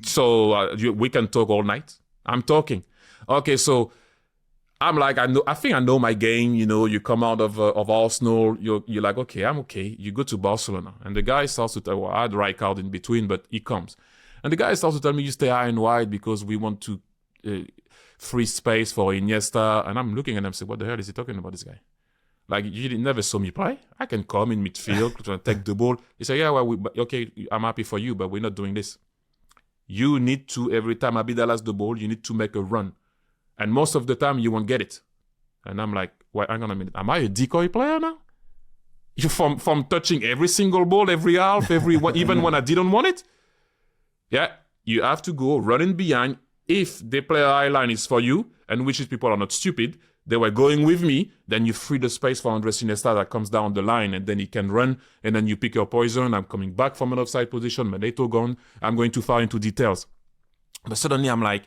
Speaker 1: So we can talk all night. I'm talking. Okay, so I'm like, I think I know my game. You come out of Arsenal, you're like, okay, I'm okay. You go to Barcelona, and the guy starts to tell, I had Rijkaard in between, but he comes, and the guy starts to tell me, you stay high and wide because we want to free space for Iniesta. And I'm looking at him and say, what the hell is he talking about, this guy? Like, you never saw me play. I can come in midfield to take the ball. He said, yeah, well, okay, I'm happy for you, but we're not doing this. You need to, every time Abidal has the ball, you need to make a run. And most of the time, you won't get it. And I'm like, wait, hang on a minute. Am I a decoy player now? You from touching every single ball, every half, even when I didn't want it? Yeah, you have to go running behind. If the player high line is for you, and which is people are not stupid, they were going with me, then you free the space for Andres Iniesta that comes down the line, and then he can run, and then you pick your poison. I'm coming back from an offside position, Maneto gone. I'm going too far into details. But suddenly I'm like,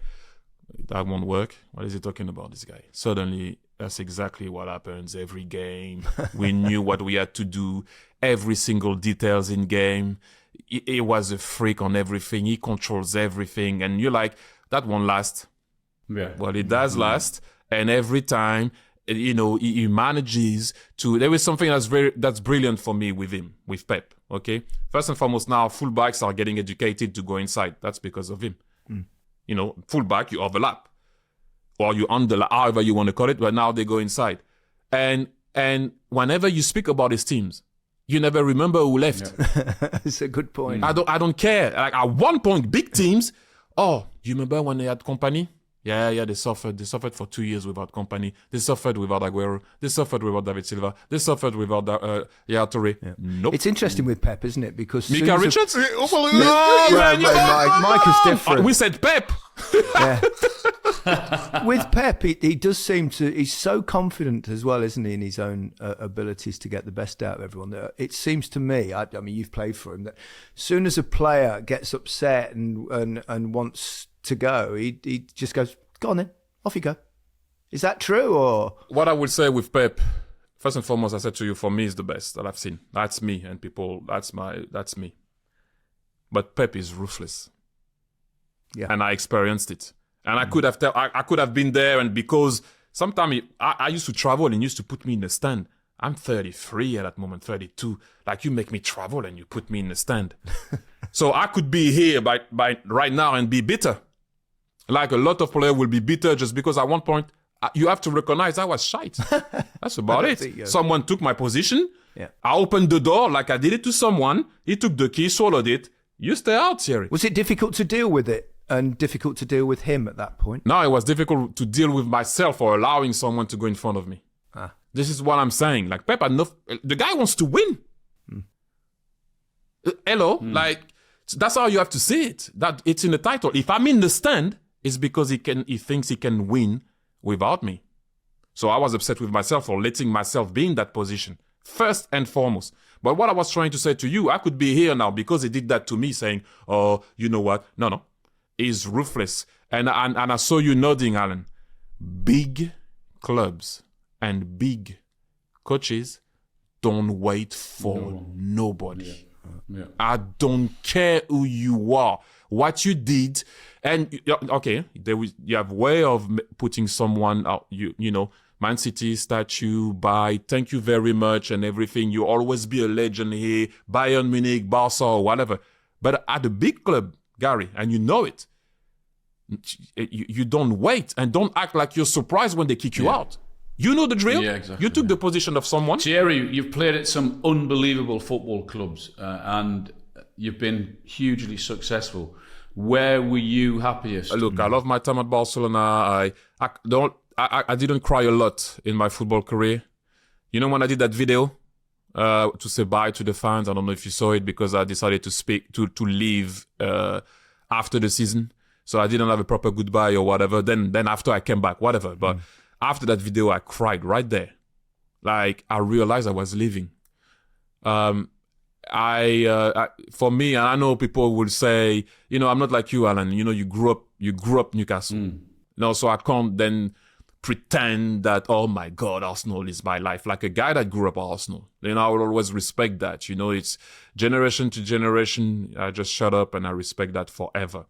Speaker 1: that won't work. What is he talking about, this guy? Suddenly, that's exactly what happens every game. We knew what we had to do. Every single details in game. He was a freak on everything. He controls everything. And you're like, that won't last.
Speaker 3: Yeah.
Speaker 1: Well, it does last. And every time, he manages to... There is something that's brilliant for me with him, with Pep, okay? First and foremost, now, fullbacks are getting educated to go inside. That's because of him. Fullback, you overlap. Or you underlap, however you want to call it, but now they go inside. And whenever you speak about his teams, you never remember who left.
Speaker 4: Yeah. That's a good point.
Speaker 1: I don't care. Like at one point, big teams, you remember when they had Company? Yeah, they suffered. They suffered for 2 years without Company. They suffered without Aguero. They suffered without David Silva. They suffered without Yaya Touré. Yeah. Nope.
Speaker 4: It's interesting with Pep, isn't it? Because
Speaker 1: Micah Richards?
Speaker 4: Micah's different.
Speaker 1: We said Pep.
Speaker 4: Yeah. With Pep, he does seem to... He's so confident as well, isn't he, in his own abilities to get the best out of everyone. It seems to me, I mean, you've played for him, that as soon as a player gets upset and wants to go, he just goes, go on then, off you go. Is that true, or...?
Speaker 1: What I would say with Pep, first and foremost, I said to you, for me, is the best that I've seen. That's me, and people, that's me. But Pep is ruthless.
Speaker 4: Yeah.
Speaker 1: And I experienced it. And I could have been there, and because sometimes I used to travel and used to put me in the stand. I'm 33 at that moment, 32. Like, you make me travel and you put me in the stand. So I could be here by right now and be bitter. Like a lot of players will be bitter just because at one point you have to recognize I was shite. That's about it. Someone took my position.
Speaker 4: Yeah.
Speaker 1: I opened the door like I did it to someone. He took the key, swallowed it. You stay out, Thierry.
Speaker 4: Was it difficult to deal with it and difficult to deal with him at that point?
Speaker 1: No, it was difficult to deal with myself for allowing someone to go in front of me. This is what I'm saying. Like Pep, the guy wants to win. Hello, like that's how you have to see it. That it's in the title. If I'm in the stand, it's because he thinks he can win without me. So I was upset with myself for letting myself be in that position first and foremost. But what I was trying to say to you, I could be here now because he did that to me, saying, "Oh, you know what? No, he's ruthless." And I saw you nodding, Alan. Big clubs and big coaches don't wait for nobody.
Speaker 3: Yeah.
Speaker 1: I don't care who you are, what you did, and okay, you have way of putting someone out. You know, Man City statue by thank you very much and everything. You always be a legend here, Bayern Munich, Barca, or whatever. But at a big club, Gary, and you know it, you don't wait and don't act like you're surprised when they kick you out. You know the drill.
Speaker 3: Yeah, exactly.
Speaker 1: You took the position of someone.
Speaker 3: Thierry, you've played at some unbelievable football clubs and you've been hugely successful. Where were you happiest?
Speaker 1: Look, I love my time at Barcelona. I didn't cry a lot in my football career. You know, when I did that video to say bye to the fans, I don't know if you saw it, because I decided to leave after the season. So I didn't have a proper goodbye or whatever. Then after I came back, whatever. But after that video, I cried right there. Like, I realized I was leaving. For me, and I know people will say, you know, I'm not like you, Alan. You know, you grew up Newcastle. No, so I can't then pretend that, oh my God, Arsenal is my life. Like a guy that grew up Arsenal, you know, I will always respect that. You know, it's generation to generation. I just shut up and I respect that forever.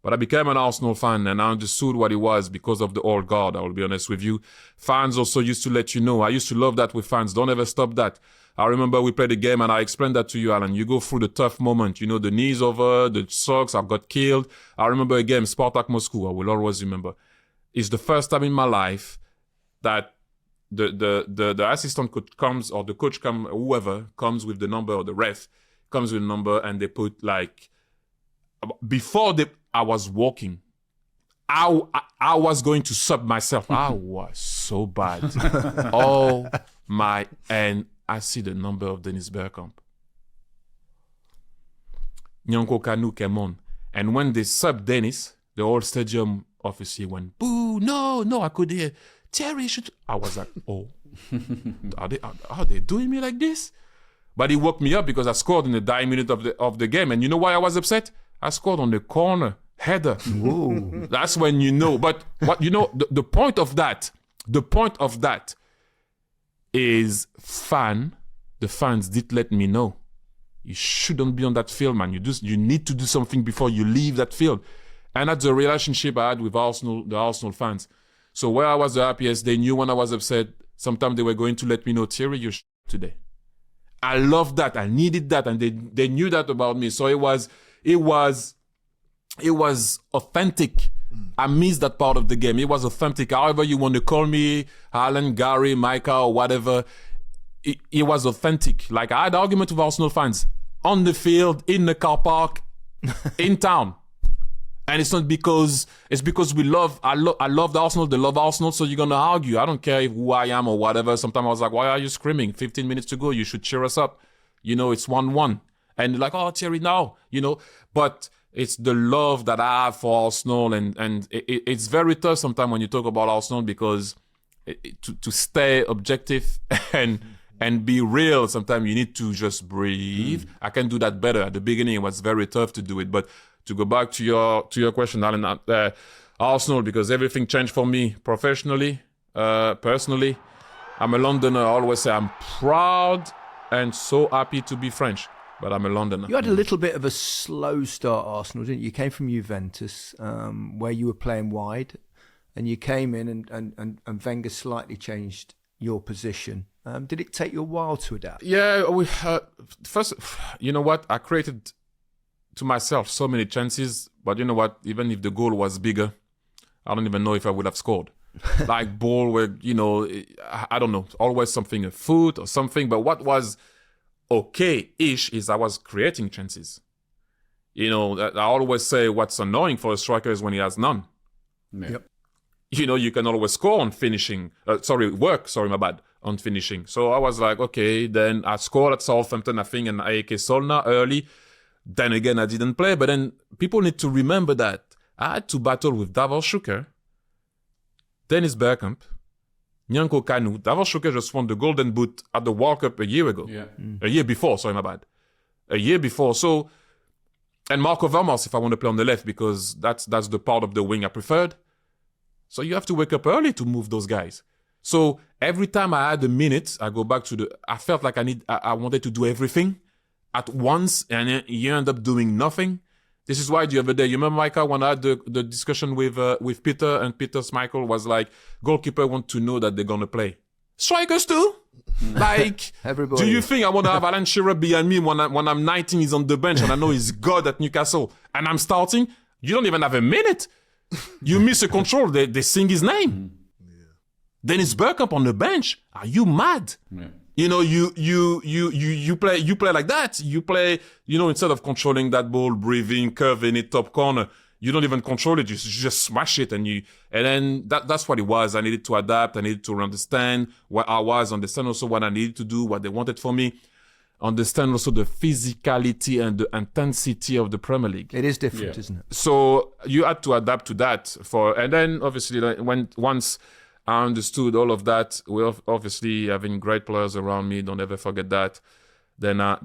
Speaker 1: But I became an Arsenal fan and I understood what it was because of the old guard. I will be honest with you. Fans also used to let you know. I used to love that with fans. Don't ever stop that. I remember we played a game and I explained that to you, Alan. You go through the tough moment. You know, the knees over, the socks, I got killed. I remember a game, Spartak Moscow. I will always remember. It's the first time in my life that the assistant coach comes, or the coach comes, whoever comes with the number, or the ref comes with the number, and they put like, I was walking. I was going to sub myself. I was so bad. And I see the number of Dennis Bergkamp. Nyanko Kanu came on. And when they subbed Dennis, the whole stadium obviously went, boo, no, I could hear, Thierry should. I was like, oh, are they doing me like this? But he woke me up because I scored in the dying minute of the game. And you know why I was upset? I scored on the corner header. Whoa. That's when you know. But what you know, the point of that is the fans did let me know. You shouldn't be on that field, man. You need to do something before you leave that field. And that's the relationship I had with Arsenal, the Arsenal fans. So where I was the happiest, they knew when I was upset. Sometimes they were going to let me know, Thierry, you're today. I loved that. I needed that. And they knew that about me. So it was authentic. I missed that part of the game. It was authentic. However you want to call me, Alan, Gary, Micah, or whatever, it was authentic. Like, I had arguments with Arsenal fans on the field, in the car park, in town. And it's not because, it's because I love Arsenal, they love Arsenal, so you're going to argue. I don't care who I am or whatever. Sometimes I was like, why are you screaming? 15 minutes to go, you should cheer us up. You know, it's 1-1. And like, oh, Thierry, now, you know. But it's the love that I have for Arsenal. And it's very tough sometimes when you talk about Arsenal, because to stay objective and be real, sometimes you need to just breathe. I can do that better. At the beginning, it was very tough to do it. But to go back to your question, Alan, Arsenal, because everything changed for me professionally, personally. I'm a Londoner. I always say I'm proud and so happy to be French, but I'm a Londoner.
Speaker 4: You had a little bit of a slow start, Arsenal, didn't you? You came from Juventus, where you were playing wide, and you came in and Wenger slightly changed your position. Did it take you a while to adapt?
Speaker 1: Yeah, first, you know what? I created to myself so many chances, but you know what? Even if the goal was bigger, I don't even know if I would have scored. Like ball where, you know, I don't know, always something, a foot or something. But what was okay-ish is I was creating chances. You know, I always say what's annoying for a striker is when he has none.
Speaker 3: Yeah. Yep.
Speaker 1: You know, you can always score on finishing. Work, my bad. on finishing. So I was like, okay, then I scored at Southampton, I think, and AEK Solna early. Then again, I didn't play. But then people need to remember that I had to battle with Davor Schuker, Dennis Bergkamp, Nyanko Kanu. Davor Schuker just won the Golden Boot at the World Cup a year ago.
Speaker 3: Yeah.
Speaker 1: A year before, sorry, my bad. A year before. So, and Marco Vermars if I want to play on the left, because that's the part of the wing I preferred. So you have to wake up early to move those guys. So every time I had a minute, I go back to I felt like I wanted to do everything at once, and you end up doing nothing. This is why the other day, you remember, Micah, when I had the discussion with Peter, and Peter's Michael was like, goalkeeper want to know that they're going to play. Strikers too? Like,
Speaker 4: Everybody.
Speaker 1: do you think I want to have Alan Shearer behind me when I'm 19, he's on the bench, and I know he's God at Newcastle, and I'm starting? You don't even have a minute. You miss a control, they sing his name. Dennis Bergkamp on the bench. Are you mad?
Speaker 3: Yeah.
Speaker 1: You know, you play like that. You play, instead of controlling that ball, breathing, curving it top corner, you don't even control it. You just smash it, and then that's what it was. I needed to adapt. I needed to understand what I was, understand also what I needed to do, what they wanted for me, understand also the physicality and the intensity of the Premier League.
Speaker 4: It is different, isn't it?
Speaker 1: So you had to adapt to that and then obviously once I understood all of that, we obviously having great players around me, don't ever forget that. Then I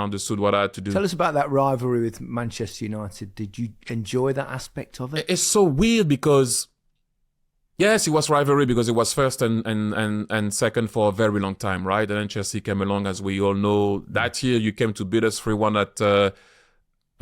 Speaker 1: understood what I had to do.
Speaker 4: Tell us about that rivalry with Manchester United. Did you enjoy that aspect of it?
Speaker 1: It's so weird because, yes, it was rivalry because it was first and second for a very long time, right? And then Chelsea came along, as we all know. That year you came to beat us 3-1 at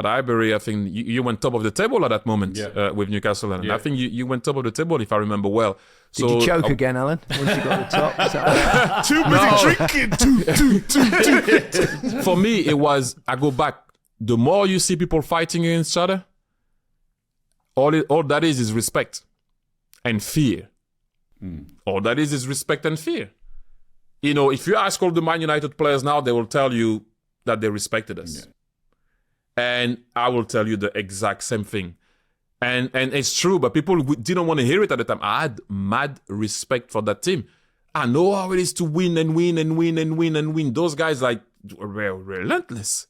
Speaker 1: Highbury. I think you went top of the table at that moment with Newcastle. And I think you went top of the table, if I remember well.
Speaker 4: Did you choke again, Alan, once you got the top?
Speaker 2: Too busy drinking.
Speaker 1: For me, it was, I go back, the more you see people fighting against each other, all that is respect and fear. All that is respect and fear. If you ask all the Man United players now, they will tell you that they respected us. Yeah. And I will tell you the exact same thing. And it's true, but people didn't want to hear it at the time. I had mad respect for that team. I know how it is to win and win and win and win and win. Those guys, like, were relentless.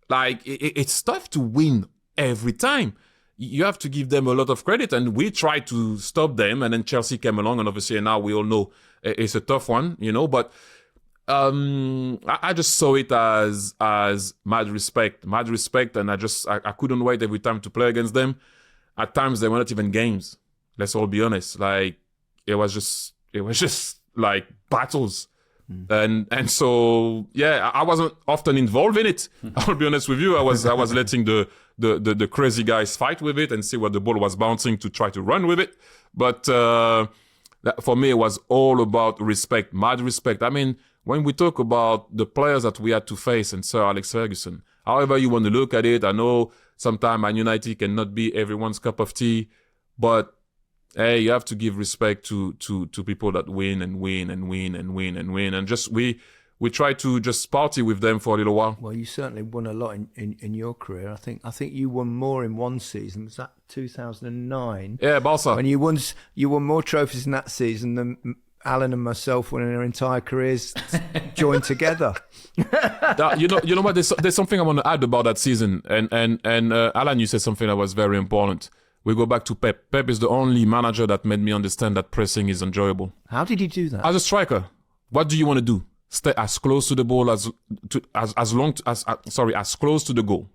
Speaker 1: Like, it's tough to win every time. You have to give them a lot of credit, and we tried to stop them, and then Chelsea came along, and obviously now we all know it's a tough one, but I just saw it as mad respect, and I couldn't wait every time to play against them. At times they were not even games. Let's all be honest. Like, it was just like battles. And so, yeah, I wasn't often involved in it. I'll be honest with you. I was letting the crazy guys fight with it and see what the ball was bouncing to try to run with it. But for me, it was all about respect, mad respect. I mean, when we talk about the players that we had to face and Sir Alex Ferguson, however you want to look at it, I know sometimes Man United cannot be everyone's cup of tea, but hey, you have to give respect to people that win and win and win and win and win. And just we try to just party with them for a little while.
Speaker 4: Well, you certainly won a lot in your career. I think you won more in one season. Was that 2009?
Speaker 1: Yeah, Barca.
Speaker 4: When you won more trophies in that season than Alan and myself won in our entire careers joined together.
Speaker 1: You know what? There's something I want to add about that season. And Alan, you said something that was very important. We go back to Pep. Pep is the only manager that made me understand that pressing is enjoyable.
Speaker 4: How did he do that?
Speaker 1: As a striker, what do you want to do? Stay as close to the ball as close to the goal.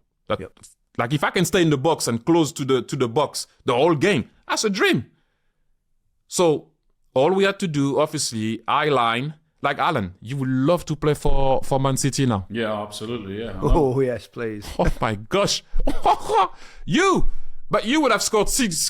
Speaker 1: Like, if I can stay in the box and close to the box the whole game, that's a dream. So all we had to do, obviously, line. Like, Alan, you would love to play for Man City now.
Speaker 3: Yeah, absolutely. Yeah.
Speaker 4: Oh yes, please.
Speaker 1: Oh my gosh, But you would have scored six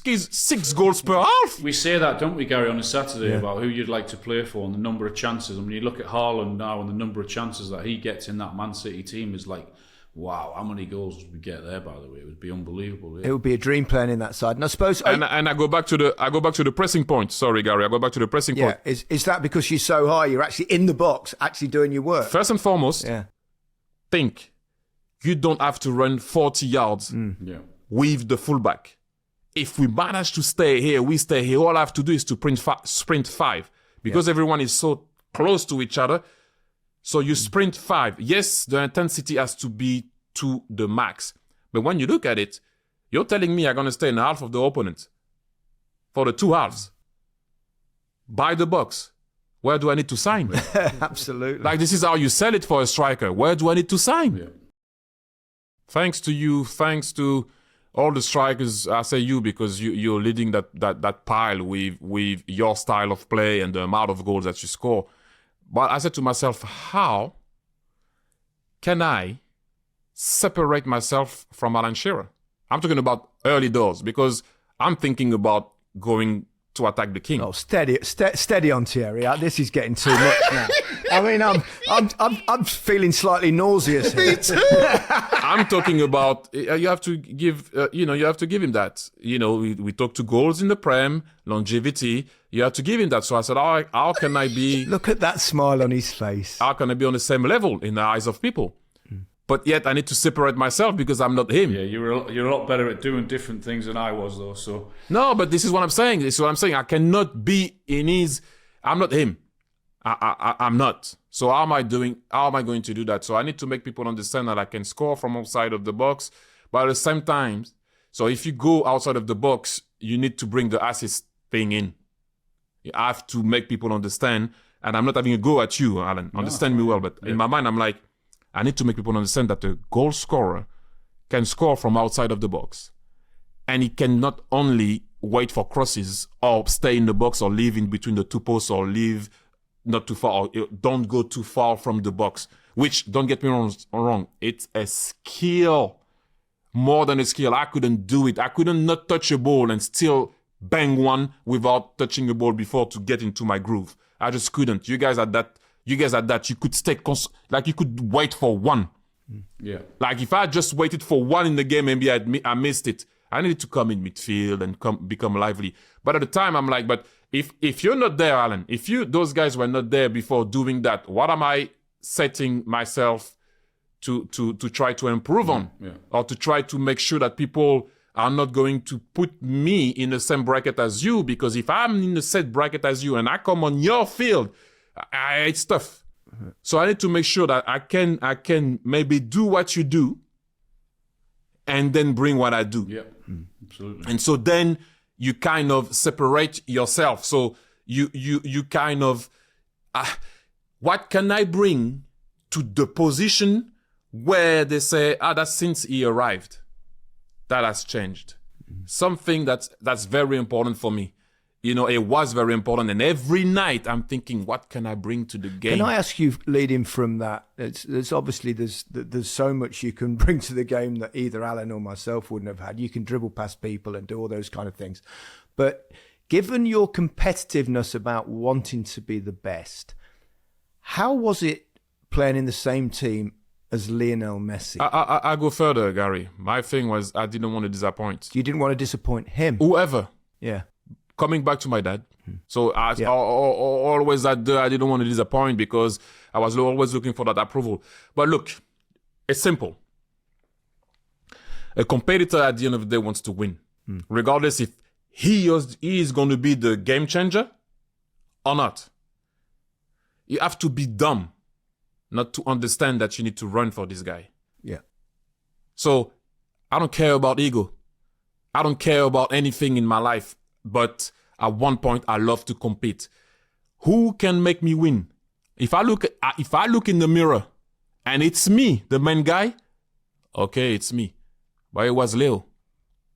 Speaker 1: goals per half.
Speaker 3: We say that, don't we, Gary, on a Saturday about who you'd like to play for and the number of chances. And when you look at Haaland now and the number of chances that he gets in that Man City team is like, wow, how many goals would we get there, by the way? It would be unbelievable. Yeah.
Speaker 4: It would be a dream playing in that side. And I suppose...
Speaker 1: And I go back to the pressing point. Sorry, Gary. I go back to the pressing point.
Speaker 4: Is that because you're so high, you're actually in the box, actually doing your work?
Speaker 1: First and foremost, think you don't have to run 40 yards with the fullback. If we manage to stay here, we stay here. All I have to do is to sprint 5. Because everyone is so close to each other. So you sprint 5. Yes, the intensity has to be to the max. But when you look at it, you're telling me I'm going to stay in the half of the opponent for the 2 halves. By the box. Where do I need to sign?
Speaker 4: Absolutely.
Speaker 1: Like, this is how you sell it for a striker. Where do I need to sign?
Speaker 3: Yeah.
Speaker 1: Thanks to you, thanks to all the strikers. I say you because you're leading that pile with your style of play and the amount of goals that you score. But I said to myself, how can I separate myself from Alan Shearer? I'm talking about early doors because I'm thinking about going to attack the king.
Speaker 4: Oh, steady on, Thierry. This is getting too much now. I mean, I'm feeling slightly nauseous here.
Speaker 2: Me too.
Speaker 1: I'm talking about you have to give you have to give him that. We talked to goals in the Prem, longevity. You have to give him that. So I said, how can I be?
Speaker 4: Look at that smile on his face.
Speaker 1: How can I be on the same level in the eyes of people? But yet I need to separate myself because I'm not him.
Speaker 3: Yeah, you're a lot better at doing different things than I was, though. So
Speaker 1: no, but this is what I'm saying. I cannot be in his. I'm not him. I'm not. So how am I going to do that? So I need to make people understand that I can score from outside of the box, but at the same time, so if you go outside of the box, you need to bring the assist thing in. You have to make people understand. And I'm not having a go at you, Alan. Understand me well, but in my mind, I'm like, I need to make people understand that the goal scorer can score from outside of the box. And he can not only wait for crosses or stay in the box or live in between the 2 posts or live not too far or don't go too far from the box. Which, don't get me wrong, it's a skill. More than a skill. I couldn't do it. I couldn't not touch a ball and still bang one without touching a ball before to get into my groove. I just couldn't. You guys had that. You could stay you could wait for one.
Speaker 3: yeah,
Speaker 1: Like if I just waited for one in the game, maybe I missed it. I needed to come in midfield and become lively. But at the time, I'm like, but if you're not there, Alan, those guys were not there before doing that, what am I setting myself to try to improve on?
Speaker 3: Yeah.
Speaker 1: Or to try to make sure that people are not going to put me in the same bracket as you? Because if I'm in the same bracket as you and I come on your field, it's tough. So I need to make sure that I can maybe do what you do and then bring what I do.
Speaker 3: yeah, absolutely.
Speaker 1: And so then you kind of separate yourself. So you kind of, what can I bring to the position where they say, that's since he arrived. That has changed. Something that's very important for me. It was very important. And every night I'm thinking, what can I bring to the game?
Speaker 4: Can I ask you, leading from that, there's obviously there's so much you can bring to the game that either Alan or myself wouldn't have had. You can dribble past people and do all those kind of things. But given your competitiveness about wanting to be the best, how was it playing in the same team as Lionel Messi?
Speaker 1: I go further, Gary. My thing was I didn't want to disappoint.
Speaker 4: You didn't want to disappoint him?
Speaker 1: Whoever.
Speaker 4: Yeah.
Speaker 1: Coming back to my dad. So always I didn't want to disappoint because I was always looking for that approval. But look, it's simple. A competitor at the end of the day wants to win. Regardless if he is going to be the game changer or not. You have to be dumb not to understand that you need to run for this guy.
Speaker 4: Yeah.
Speaker 1: So I don't care about ego. I don't care about anything in my life. But at one point, I love to compete. Who can make me win? If I look in the mirror and it's me, the main guy, okay, it's me. But it was Leo.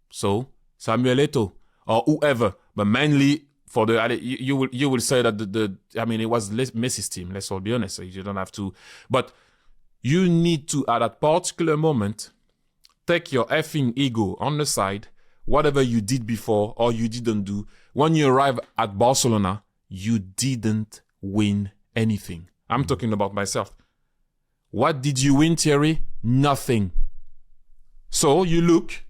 Speaker 1: So Samuel Eto'o or whoever. But mainly for you will say that it was Messi's team. Let's all be honest. You don't have to. But you need to, at that particular moment, take your effing ego on the side. Whatever you did before or you didn't do, when you arrive at Barcelona, you didn't win anything. I'm talking about myself. What did you win, Thierry? Nothing. So you look,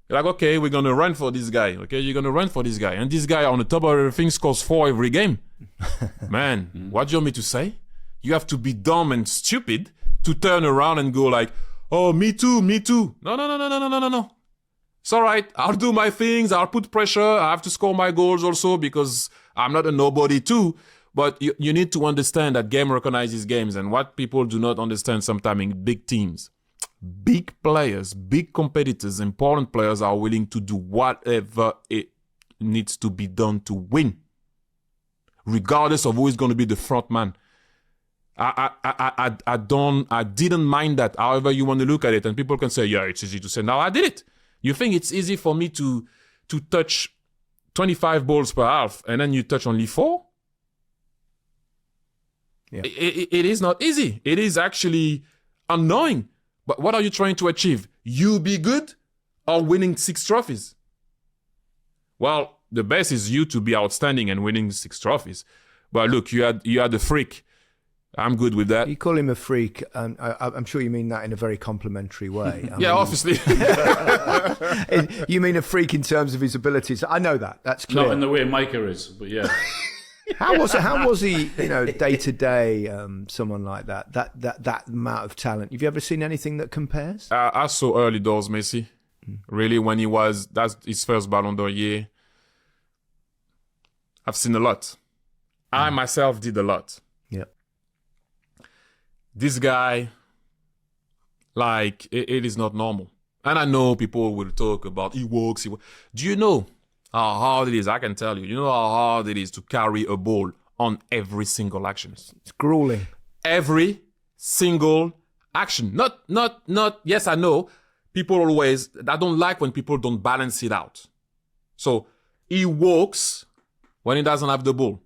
Speaker 1: you're like, okay, we're going to run for this guy. Okay, you're going to run for this guy. And this guy, on the top of everything, scores 4 every game. Man, what do you want me to say? You have to be dumb and stupid to turn around and go like, oh, me too. No. It's all right. I'll do my things. I'll put pressure. I have to score my goals also because I'm not a nobody too. But you need to understand that game recognizes games, and what people do not understand sometimes in big teams, big players, big competitors, important players are willing to do whatever it needs to be done to win, regardless of who is going to be the front man. I didn't mind that. However you want to look at it, and people can say, yeah, it's easy to say. Now I did it. You think it's easy for me to touch 25 balls per half, and then you touch only 4? Yeah. It is not easy. It is actually annoying. But what are you trying to achieve? You be good or winning 6 trophies? Well, the best is you to be outstanding and winning 6 trophies. But look, you had the freak. I'm good with that.
Speaker 4: You call him a freak, and I'm sure you mean that in a very complimentary way.
Speaker 1: Obviously.
Speaker 4: You mean a freak in terms of his abilities. I know that. That's clear.
Speaker 3: Not in the way Micah is, but yeah.
Speaker 4: How was he, day to day, someone like that? That amount of talent. Have you ever seen anything that compares?
Speaker 1: I saw early doors Messi. Really, when that's his first Ballon d'Or year. I've seen a lot. I myself did a lot.
Speaker 4: Yeah.
Speaker 1: This guy, it is not normal. And I know people will talk about he works. Do you know how hard it is? I can tell you. You know how hard it is to carry a ball on every single action.
Speaker 4: It's grueling.
Speaker 1: Every single action. Not. Yes, I know. People always. I don't like when people don't balance it out. So he works when he doesn't have the ball.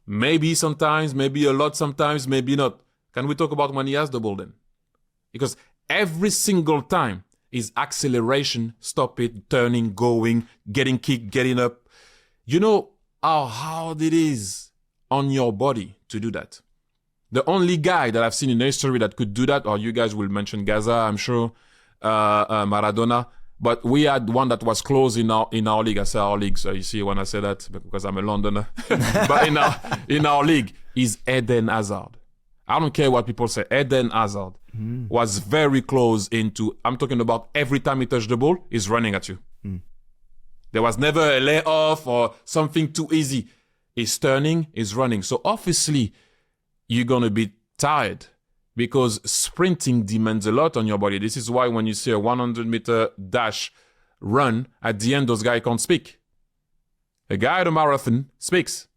Speaker 1: Maybe sometimes, maybe a lot sometimes, maybe not. Can we talk about when he has the ball then? Because every single time is acceleration, stop it, turning, going, getting kicked, getting up. You know how hard it is on your body to do that. The only guy that I've seen in history that could do that, or you guys will mention Gaza, I'm sure, Maradona. But we had one that was close in our league. I say our league, so you see when I say that because I'm a Londoner. But in our league is Eden Hazard. I don't care what people say. Eden Hazard was very close into. I'm talking about every time he touched the ball, he's running at you. There was never a layoff or something too easy. He's turning, he's running. So obviously, you're gonna be tired. Because sprinting demands a lot on your body. This is why when you see a 100-meter dash run, at the end, those guys can't speak. A guy at a marathon speaks.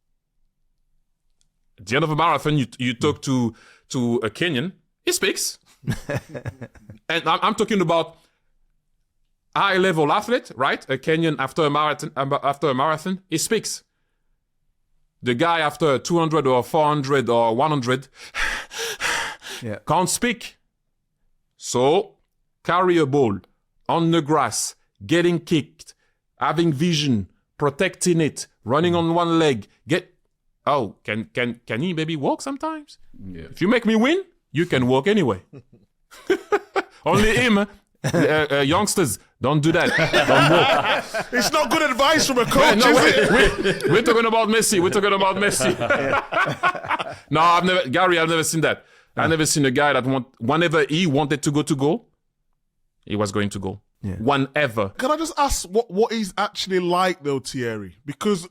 Speaker 1: At the end of a marathon, you talk to a Kenyan, he speaks. And I'm talking about high-level athlete, right? A Kenyan after a marathon, he speaks. The guy after 200 or 400 or 100... can't speak. So, carry a ball on the grass, getting kicked, having vision, protecting it, running on one leg. Can he maybe walk sometimes? Yeah. If you make me win, you can walk anyway. Only him. Youngsters, don't do that. Don't walk.
Speaker 2: It's not good advice from a coach, is it?
Speaker 1: We're talking about Messi. No, I've never seen that. I've never seen a guy that whenever he wanted to go to goal, he was going to goal. Yeah. Whenever.
Speaker 2: Can I just ask what he's actually like though, Thierry? Because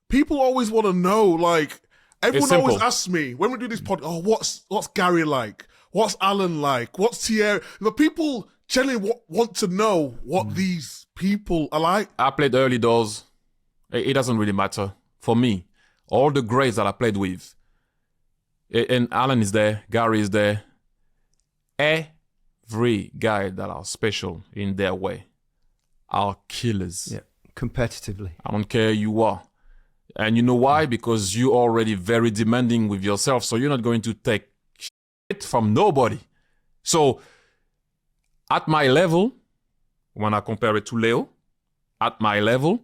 Speaker 2: people always want to know, like, everyone always asks me, when we do this podcast, what's Gary like? What's Alan like? What's Thierry? The people generally want to know what these people are like.
Speaker 1: I played early doors. It doesn't really matter. For me, all the greats that I played with, and Alan is there, Gary is there. Every guy that are special in their way are killers.
Speaker 4: Yeah, competitively.
Speaker 1: I don't care who you are. And you know why? Because you're already very demanding with yourself, so you're not going to take shit from nobody. So, at my level, when I compare it to Leo, at my level,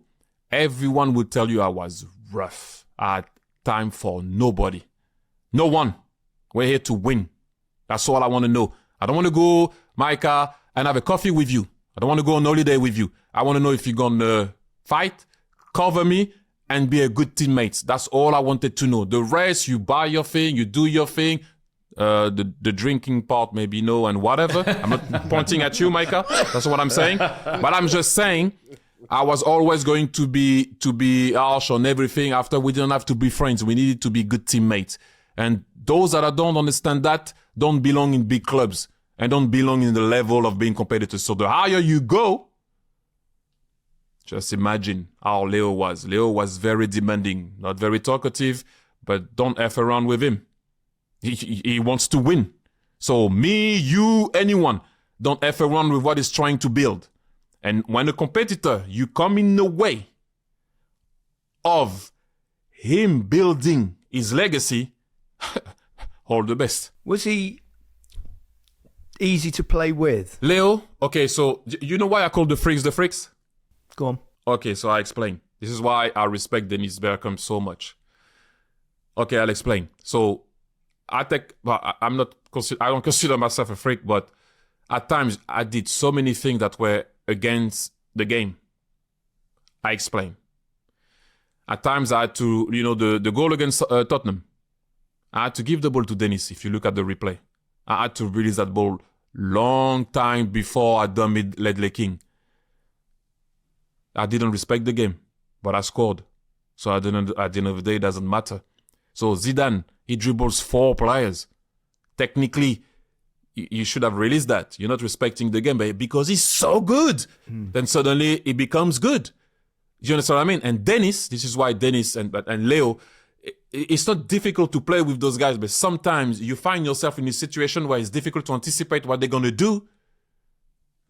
Speaker 1: everyone would tell you I was rough. I had time for nobody. No one. We're here to win. That's all I want to know. I don't want to go, Micah, and have a coffee with you. I don't want to go on holiday with you. I want to know if you're going to fight, cover me, and be a good teammate. That's all I wanted to know. The rest, you buy your thing, you do your thing. The drinking part, maybe no, and whatever. I'm not pointing at you, Micah. That's what I'm saying. But I'm just saying, I was always going to be harsh on everything. After we didn't have to be friends. We needed to be good teammates. And those that don't understand that don't belong in big clubs and don't belong in the level of being competitors. So the higher you go, just imagine how Leo was. Leo was very demanding, not very talkative, but don't F around with him. He wants to win. So me, you, anyone, don't F around with what he's trying to build. And when a competitor, you come in the way of him building his legacy, all the best.
Speaker 4: Was he easy to play with?
Speaker 1: Leo, okay, so you know why I call the freaks?
Speaker 4: Go on.
Speaker 1: Okay, so I explain. This is why I respect Dennis Bergkamp so much. Okay, I'll explain. So I don't consider myself a freak, but at times I did so many things that were against the game. I explain. At times I had to, the goal against Tottenham, I had to give the ball to Dennis. If you look at the replay, I had to release that ball long time before I done with Ledley King. I didn't respect the game, but I scored. So at the end of the day, it doesn't matter. So Zidane, he dribbles 4 players. Technically, you should have released that. You're not respecting the game, but because he's so good, then suddenly it becomes good. You understand what I mean? And Dennis, this is why Dennis and Leo, it's not difficult to play with those guys, but sometimes you find yourself in a situation where it's difficult to anticipate what they're going to do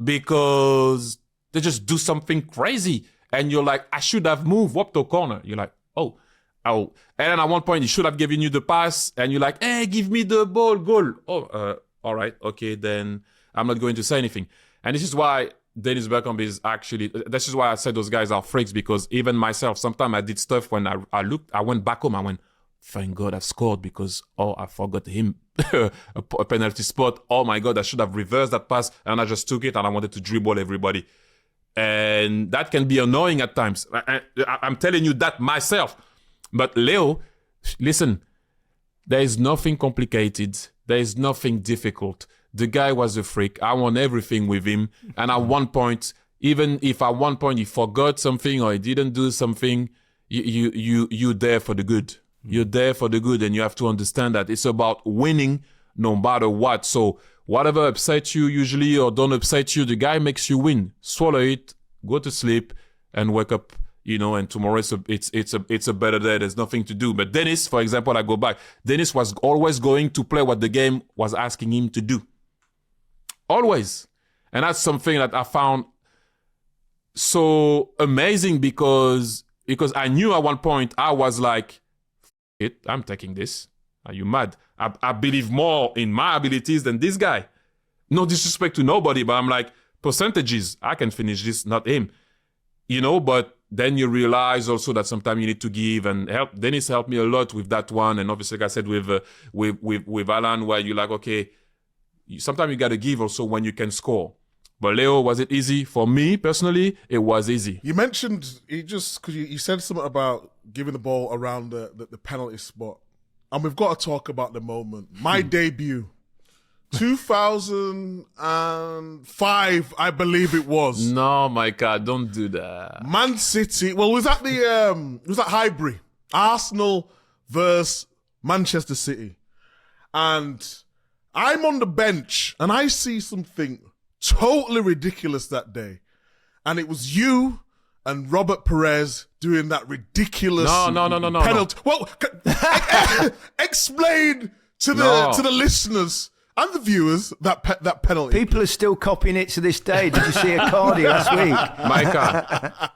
Speaker 1: because they just do something crazy. And you're like, I should have moved up to a corner. You're like, oh. And then at one point, he should have given you the pass. And you're like, hey, give me the ball, goal. Oh, all right. Okay, then I'm not going to say anything. And this is why Dennis Bergkamp is actually, this is why I said those guys are freaks, because even myself, sometimes I did stuff when I went back home, I went, thank God I've scored because, I forgot him, a penalty spot. Oh my God, I should have reversed that pass. And I just took it and I wanted to dribble everybody. And that can be annoying at times. I'm telling you that myself. But Leo, listen, there is nothing complicated. There is nothing difficult. The guy was a freak. I won everything with him. And at one point, even if at one point he forgot something or he didn't do something, you're there for the good. You're there for the good, and you have to understand that it's about winning no matter what. So whatever upsets you usually or don't upset you, the guy makes you win. Swallow it, go to sleep, and wake up. And tomorrow it's a better day. There's nothing to do. But Dennis, for example, I go back. Dennis was always going to play what the game was asking him to do. Always. And that's something that I found so amazing because I knew at one point I was like, I'm taking this. Are you mad? I believe more in my abilities than this guy. No disrespect to nobody, but I'm like, percentages, I can finish this, not him. But then you realize also that sometimes you need to give and help. Dennis helped me a lot with that one. And obviously, like I said, with Alan, where you're like, okay, sometimes you got to give also when you can score. But Leo, was it easy? For me, personally, it was easy.
Speaker 2: You mentioned, because you said something about giving the ball around the penalty spot. And we've got to talk about the moment. My debut. 2005, I believe it was.
Speaker 1: No, Micah, don't do that.
Speaker 2: Man City. Well, was that Highbury? Arsenal versus Manchester City. And I'm on the bench and I see something totally ridiculous that day. And it was you and Robert Perez doing that ridiculous penalty.
Speaker 1: No.
Speaker 2: Well, explain to the listeners and the viewers that penalty.
Speaker 4: People are still copying it to this day. Did you see Academies last week?
Speaker 1: Micah,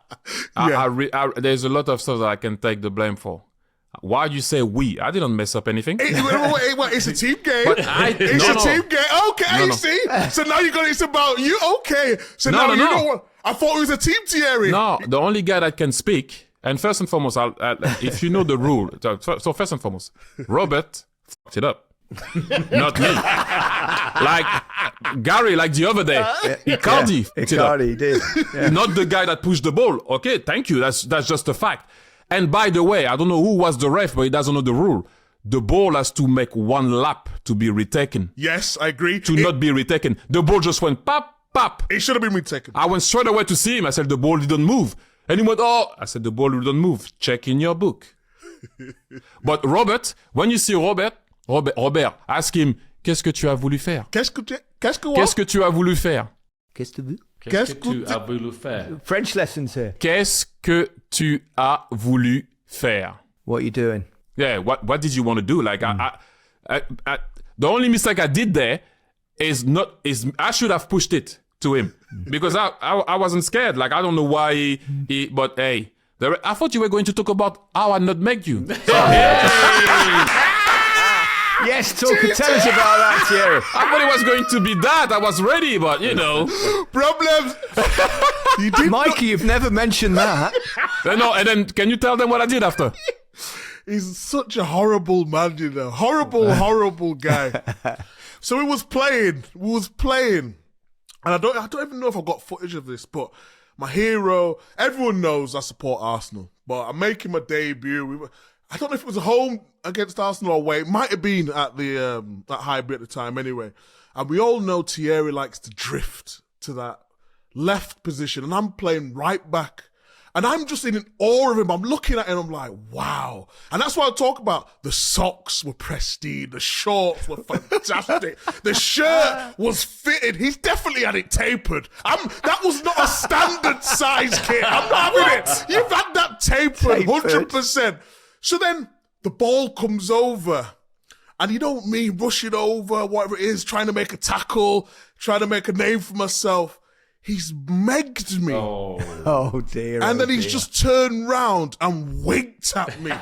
Speaker 1: there's a lot of stuff that I can take the blame for. Why do you say we? I didn't mess up anything.
Speaker 2: It's a team game. It's a team game. Okay, see? So now it's about you. Okay. So you know what? I thought it was a team, Thierry.
Speaker 1: No, the only guy that can speak, and first and foremost, if you know the rule, so first and foremost, Robert fucked it up. Not me. Like Gary, like the other day. Icardi
Speaker 4: did. Yeah.
Speaker 1: Not the guy that pushed the ball. Okay, thank you. That's just a fact. And by the way, I don't know who was the ref, but he doesn't know the rule. The ball has to make one lap to be retaken.
Speaker 2: Yes, I agree.
Speaker 1: Not be retaken. The ball just went pop, pop.
Speaker 2: It should have been me taking.
Speaker 1: I went straight away to see him. I said, the ball didn't move. And he went, oh. I said, the ball didn't move. Check in your book. But Robert, when you see Robert, ask him, qu'est-ce que tu as voulu faire?
Speaker 2: Qu'est-ce que
Speaker 1: tu as voulu faire?
Speaker 3: Qu'est-ce que tu as voulu faire?
Speaker 4: French lessons here.
Speaker 1: Qu'est-ce que tu as voulu faire?
Speaker 4: What are you doing?
Speaker 1: Yeah, what did you want to do? Like, I, the only mistake I did there is I should have pushed it to him because I wasn't scared. Like, I don't know why but hey, I thought you were going to talk about how I nutmegged you.
Speaker 4: Yes, tell us about that, Thierry.
Speaker 1: I thought it was going to be that. I was ready, but you know.
Speaker 2: Problems.
Speaker 4: Mikey, you've never mentioned that.
Speaker 1: No, and then can you tell them what I did after?
Speaker 2: He's such a horrible man, you know. Horrible guy. So we was playing. And I don't even know if I've got footage of this, but my hero, everyone knows I support Arsenal, but I'm making my debut. I don't know if it was a home against Arsenal or away. It might have been at the at Highbury at the time anyway. And we all know Thierry likes to drift to that left position, and I'm playing right back. And I'm just in awe of him. I'm looking at him, I'm like, wow. And that's why I talk about the socks were pristine, the shorts were fantastic, the shirt was fitted. He's definitely had it tapered. That was not a standard size kit. I'm not having it. You've had that tapered. 100%. So then the ball comes over, and you know me rushing over, whatever it is, trying to make a tackle, trying to make a name for myself. He's megged me.
Speaker 4: Oh dear.
Speaker 2: And then he's just turned round and winked at me.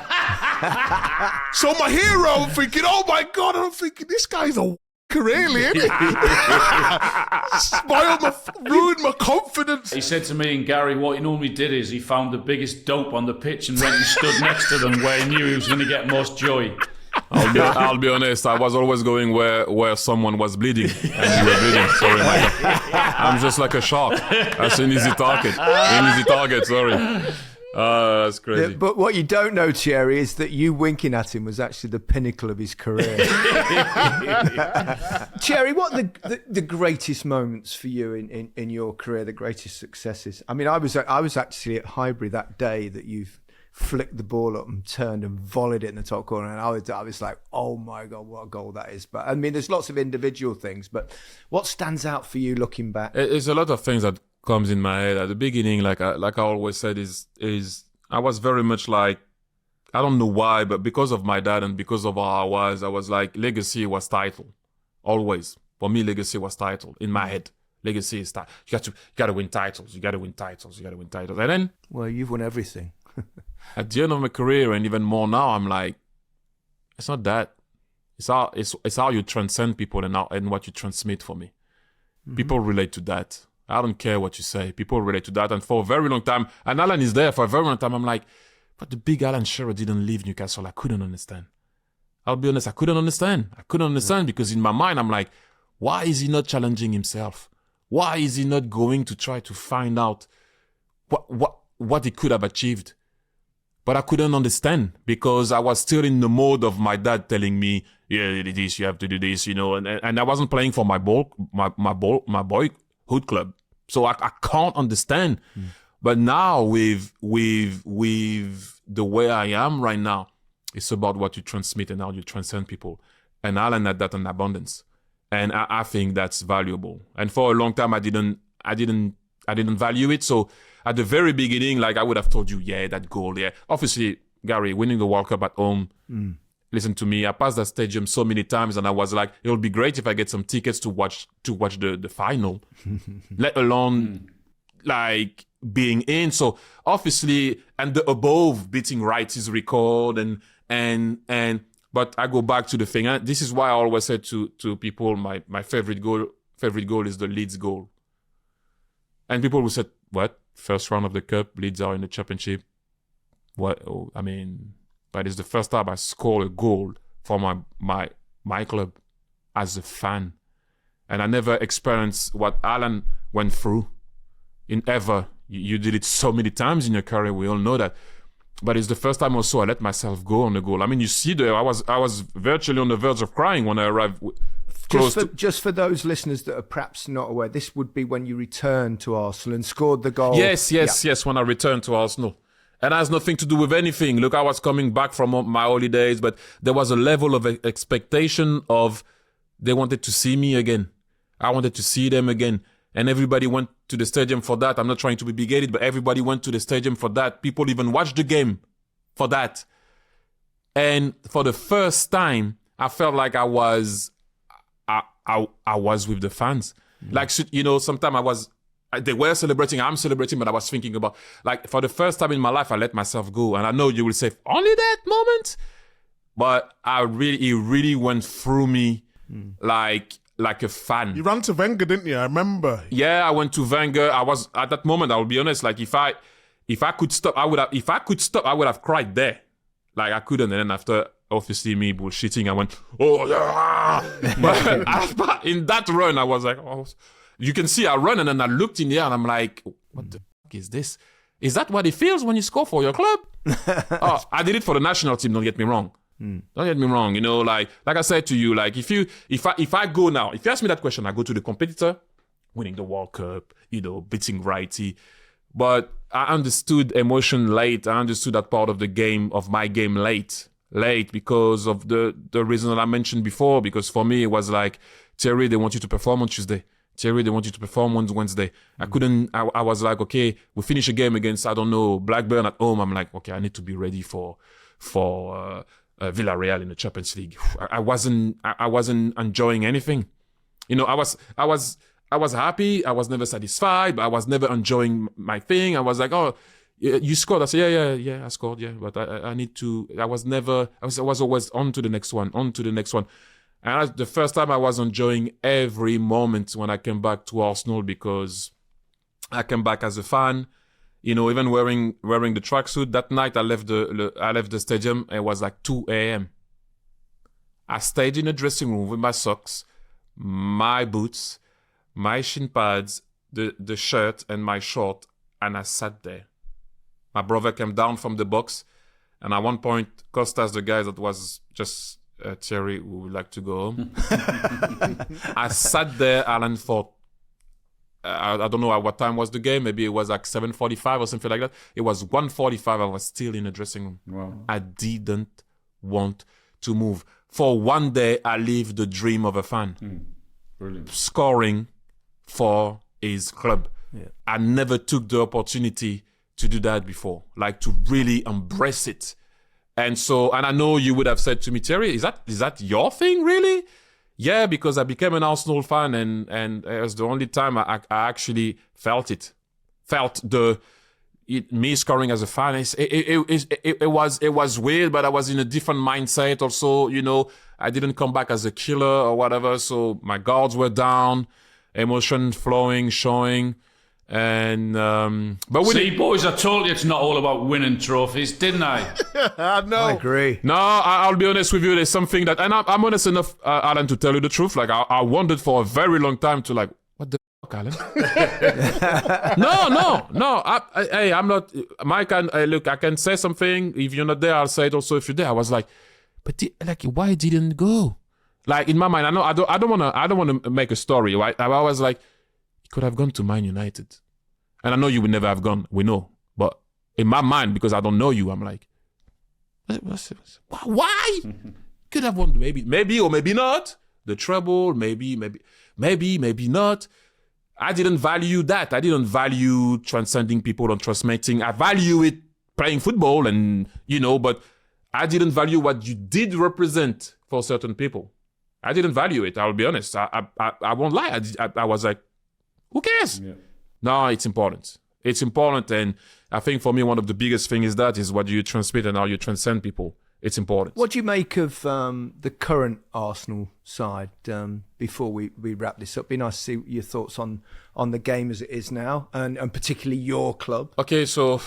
Speaker 2: So my hero, I'm thinking, oh my God, I'm thinking, this guy's a really, isn't he? Ruined my confidence.
Speaker 3: He said to me and Gary, what he normally did is he found the biggest dope on the pitch and went and stood next to them where he knew he was going to get most joy.
Speaker 1: I'll be honest, I was always going where someone was bleeding and you were bleeding. Sorry, Micah. I'm just like a shark. That's an easy target. Sorry. That's crazy.
Speaker 4: But what you don't know, Thierry, is that you winking at him was actually the pinnacle of his career. Thierry, what are the greatest moments for you in your career, the greatest successes? I mean, I was actually at Highbury that day that you've flicked the ball up and turned and volleyed it in the top corner, and I was like, oh my God, what a goal that is. But I mean, there's lots of individual things, but what stands out for you looking back?
Speaker 1: It's a lot of things that comes in my head at the beginning. Like I always said, is I was very much like, I don't know why, but because of my dad and because of how I was like, legacy was title. Always. For me, legacy was title in my head. Legacy is title. You got to win titles. You got to win titles. And then,
Speaker 4: well, you've won everything.
Speaker 1: At the end of my career, and even more now, I'm like, it's not that. It's how you transcend people and what you transmit for me. Mm-hmm. People relate to that. I don't care what you say. People relate to that. And for a very long time, and Alan is there for a very long time, I'm like, but the big Alan Shearer didn't leave Newcastle. I couldn't understand. I'll be honest, I couldn't understand because in my mind, I'm like, why is he not challenging himself? Why is he not going to try to find out what he could have achieved? But I couldn't understand because I was still in the mode of my dad telling me, yeah, this, you have to do this, you know, and I wasn't playing for my boyhood club. So I can't understand. Mm. But now with the way I am right now, it's about what you transmit and how you transcend people. And Alan had that in abundance. And I think that's valuable. And for a long time, I didn't value it. So at the very beginning, like I would have told you, yeah, that goal, yeah. Obviously, Gary, winning the World Cup at home, listen to me, I passed that stadium so many times and I was like, it would be great if I get some tickets to watch the final, let alone like being in. So obviously, and the above beating Wright's record but I go back to the thing. And this is why I always said to people, my favorite goal is the Leeds goal. And people will say, what? First round of the cup, Leeds are in the championship. What? Oh, I mean, but it's the first time I score a goal for my club as a fan. And I never experienced what Alan went through in ever. You did it so many times in your career, we all know that. But it's the first time also I let myself go on the goal. I mean, you see I was virtually on the verge of crying when I arrived
Speaker 4: Just for those listeners that are perhaps not aware, this would be when you returned to Arsenal and scored the goal.
Speaker 1: Yes, when I returned to Arsenal. And it has nothing to do with anything. Look, I was coming back from my holidays, but there was a level of expectation of they wanted to see me again. I wanted to see them again. And everybody went to the stadium for that. I'm not trying to be big-headed, but everybody went to the stadium for that. People even watched the game for that. And for the first time, I felt like I was with the fans. Like, sometimes they were celebrating, I'm celebrating, but I was thinking about, like, for the first time in my life, I let myself go. And I know you will say, only that moment? But it really went through me like a fan.
Speaker 2: You ran to Wenger, didn't you? I remember.
Speaker 1: Yeah, I went to Wenger. I was, at that moment, I will be honest, like, if I could stop, I would have cried there. Like, I couldn't. And then after, obviously, me bullshitting, I went, oh, yeah. But in that run, I was like, oh. You can see I run and then I looked in the air and I'm like, what the fuck is this? Is that what it feels when you score for your club? I did it for the national team, don't get me wrong. Don't get me wrong, like I said to you, like if I go now, if you ask me that question, I go to the competitor, winning the World Cup, beating Righty. But I understood emotion late. I understood that part of the game, of my game late because of the reason that I mentioned before, because for me it was like, Thierry, they want you to perform on Tuesday. Thierry, they want you to perform on Wednesday. I was like, okay, we finish a game against, I don't know, Blackburn at home. I'm like, okay, I need to be ready for Villarreal in the Champions League. I wasn't enjoying anything. I was happy. I was never satisfied, but I was never enjoying my thing. I was like, oh, you scored. I said, yeah, I scored, yeah. But I need to, I was always on to the next one. And the first time I was enjoying every moment when I came back to Arsenal, because I came back as a fan, even wearing the tracksuit. That night I left the stadium. It was like 2 a.m. I stayed in the dressing room with my socks, my boots, my shin pads, the shirt and my short, and I sat there. My brother came down from the box, and at one point, Costas, the guy that was just Thierry, we would like to go home. I sat there, Alan, for I don't know what time was the game. Maybe it was like 7:45 or something like that. It was 1:45. I was still in the dressing room. Wow. I didn't want to move. For one day, I lived the dream of a fan. Brilliant. Scoring for his club. Yeah. I never took the opportunity to do that before, like to really embrace it. And I know you would have said to me, Thierry, is that your thing, really? Yeah, because I became an Arsenal fan, and it was the only time I actually felt it. Me scoring as a fan. It was weird, but I was in a different mindset also. I didn't come back as a killer or whatever, so my guards were down, emotion flowing, showing. And
Speaker 3: see, boys, I told you it's not all about winning trophies, didn't I?
Speaker 2: No,
Speaker 4: I agree.
Speaker 1: No, I'll be honest with you. There's something that, and I'm honest enough, Alan, to tell you the truth. Like I wondered for a very long time to, like, what the fuck, Alan? No. I'm not. Micah, look, I can say something. If you're not there, I'll say it also. If you're there, I was like, but why didn't go? Like in my mind, I don't want to make a story. Right? I was like, he could have gone to Man United. And I know you would never have gone, we know. But in my mind, because I don't know you, I'm like, why? Could have won, maybe or maybe not. The treble, maybe not. I didn't value that. I didn't value transcending people and transmitting. I value it playing football but I didn't value what you did represent for certain people. I didn't value it, I'll be honest. I won't lie. I was like, who cares? Yeah. No, it's important. It's important, and I think for me, one of the biggest things is what you transmit and how you transcend people. It's important.
Speaker 4: What do you make of the current Arsenal side? Before we wrap this up, be nice to see your thoughts on the game as it is now, and particularly your club.
Speaker 1: Okay, so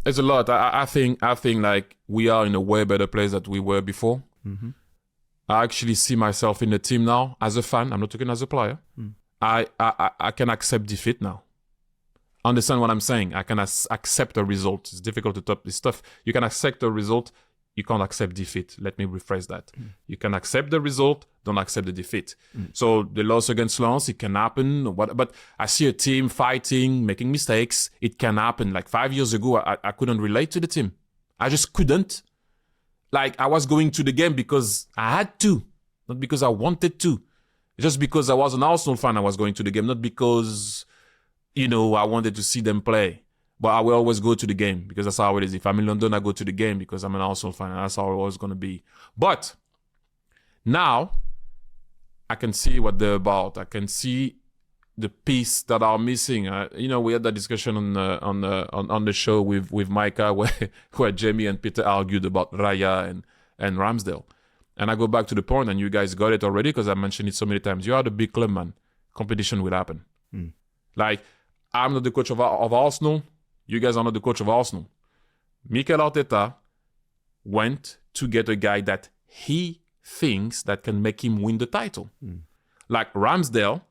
Speaker 1: there's a lot. I think like we are in a way better place than we were before. Mm-hmm. I actually see myself in the team now as a fan. I'm not talking as a player. I can accept defeat now. Understand what I'm saying? I can accept a result. It's difficult to top this stuff. You can accept a result. You can't accept defeat. Let me rephrase that. You can accept the result. don't accept the defeat. So the loss against Lens, it can happen. But I see a team fighting, making mistakes. It can happen. Like 5 years ago, I couldn't relate to the team. I just couldn't. Like, I was going to the game because I had to, not because I wanted to. Just because I was an Arsenal fan, I was going to the game, not because, I wanted to see them play. But I will always go to the game because that's how it is. If I'm in London, I go to the game because I'm an Arsenal fan, and that's how it was going to be. But now I can see what they're about. I can see the piece that are missing. We had that discussion on the show with Micah where Jamie and Peter argued about Raya and Ramsdale. And I go back to the point, and you guys got it already because I mentioned it so many times. You are the big club, man. Competition will happen. Like, I'm not the coach of Arsenal. You guys are not the coach of Arsenal. Mikel Arteta went to get a guy that he thinks that can make him win the title. Like Ramsdale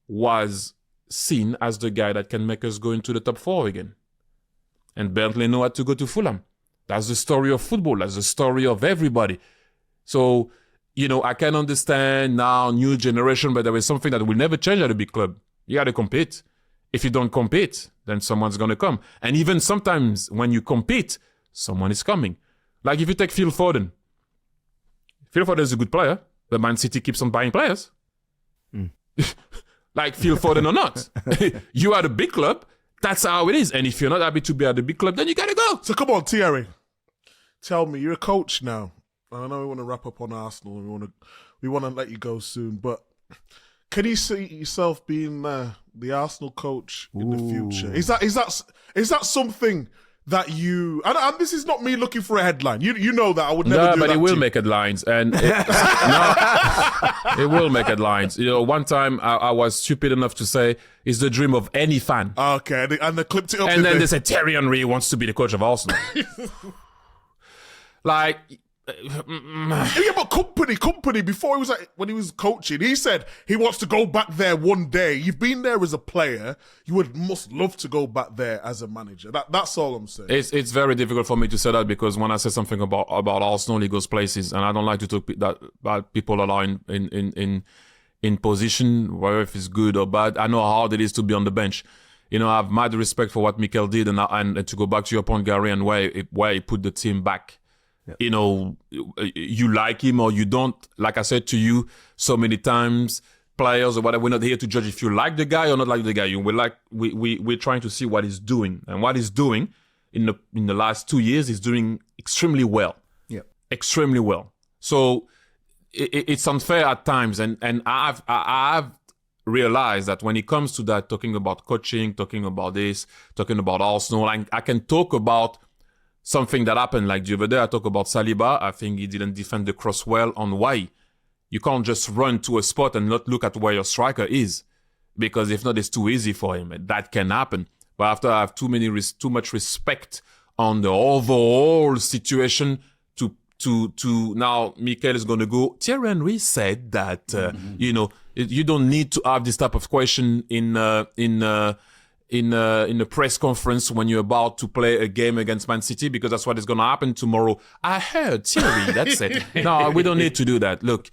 Speaker 1: was seen as the guy that can make us go into the top 4 again. And Bernd Leno had to go to Fulham. That's the story of football. That's the story of everybody. So, I can understand now, new generation, but there is something that will never change at a big club. You got to compete. If you don't compete, then someone's going to come. And even sometimes when you compete, someone is coming. Like if you take Phil Foden. Phil Foden is a good player, but Man City keeps on buying players. Like Phil Foden or not. You are the big club. That's how it is. And if you're not happy to be at the big club, then you got to go.
Speaker 2: So come on, Thierry. Tell me, you're a coach now. I know we want to wrap up on Arsenal and we want to let you go soon, but can you see yourself being the Arsenal coach in the future? Is that something that you? And this is not me looking for a headline. You know that I would never.
Speaker 1: No, but it will make headlines, and it will make headlines. One time I was stupid enough to say it's the dream of any fan.
Speaker 2: Okay, and they clipped it up,
Speaker 1: and then they said Thierry Henry wants to be the coach of Arsenal. Like.
Speaker 2: Yeah, but company. Before when he was coaching, he said he wants to go back there one day. You've been there as a player. You must love to go back there as a manager. That's all I'm saying.
Speaker 1: It's very difficult for me to say that because when I say something about Arsenal, it goes places, and I don't like to talk about people that are in position, whether if it's good or bad. I know how hard it is to be on the bench. I have mad respect for what Mikel did, and to go back to your point, Gary, and where he put the team back. You like him or you don't. Like I said to you so many times, players or whatever, we're not here to judge if you like the guy or not like the guy. We're trying to see what he's doing. And what he's doing in the last 2 years, he's doing extremely well.
Speaker 4: Yeah.
Speaker 1: Extremely well. So it's unfair at times. And I've realized that when it comes to that, talking about coaching, talking about this, talking about Arsenal, I can talk about something that happened, like the other day, I talk about Saliba. I think he didn't defend the cross well on why. You can't just run to a spot and not look at where your striker is. Because if not, it's too easy for him. That can happen. But after I have too much respect on the overall situation to now Mikel is going to go. Thierry Henry said that, you don't need to have this type of question in a press conference when you're about to play a game against Man City, because that's what is going to happen tomorrow. I heard Thierry, that's it. No, we don't need to do that. Look,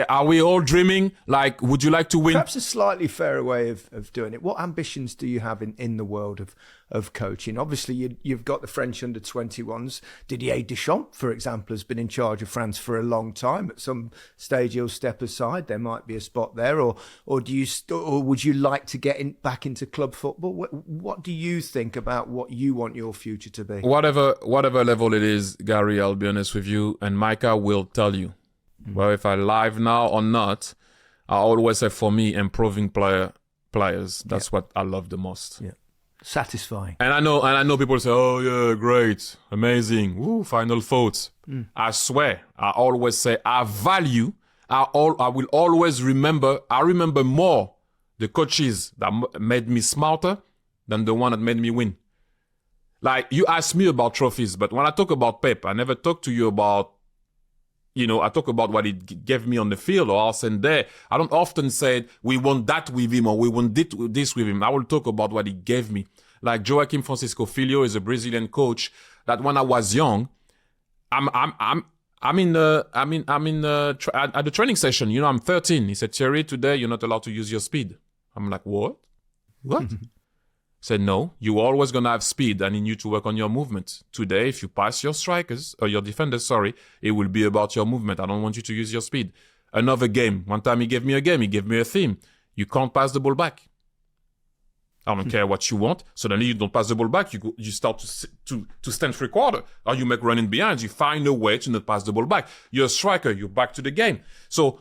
Speaker 1: are we all dreaming? Like, would you like to win?
Speaker 4: Perhaps a slightly fairer way of doing it. What ambitions do you have in the world of coaching? Obviously, you've got the French under-21s. Didier Deschamps, for example, has been in charge of France for a long time. At some stage, he'll step aside. There might be a spot there. Or would you like to get back into club football? What do you think about what you want your future to be?
Speaker 1: Whatever level it is, Gary, I'll be honest with you, and Micah will tell you. Well, if I live now or not, I always say for me, improving players. That's what I love the most.
Speaker 4: Yeah, satisfying.
Speaker 1: And I know people say, "Oh yeah, great, amazing, woo, final thoughts." I swear, I always say I value. I will always remember. I remember more the coaches that made me smarter than the one that made me win. Like, you ask me about trophies, but when I talk about Pep, I never talk to you about. I talk about what he gave me on the field or Arsene there. I don't often say, we want that with him or we want this with him. I will talk about what he gave me. Like Joaquim Francisco Filho is a Brazilian coach that when I was young, at the training session. You know, I'm 13. He said, Thierry, today you're not allowed to use your speed. I'm like, what? What? Said, no, you're always going to have speed. I need you to work on your movement. Today, if you pass your strikers, or your defenders, sorry, it will be about your movement. I don't want you to use your speed. Another game. One time he gave me a game. He gave me a theme. You can't pass the ball back. I don't care what you want. Suddenly you don't pass the ball back. You start to stand 3/4. Or you make running behind. You find a way to not pass the ball back. You're a striker. You're back to the game. So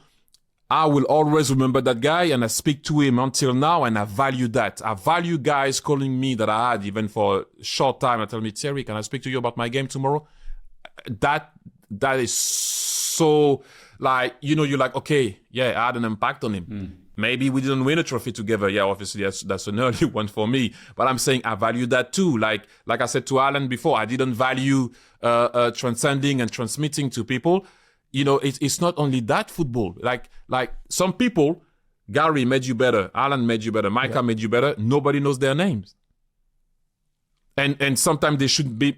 Speaker 1: I will always remember that guy, and I speak to him until now, and I value that. I value guys calling me that I had, even for a short time, and tell me, Thierry, can I speak to you about my game tomorrow? That is so, like, you know, you're like, okay, yeah, I had an impact on him. Maybe we didn't win a trophy together. Yeah, obviously that's an early one for me. But I'm saying I value that too. Like I said to Alan before, I didn't value transcending and transmitting to people. You know, it's not only that football. Like some people, Gary made you better, Alan made you better, Micah made you better. Nobody knows their names, and sometimes they should be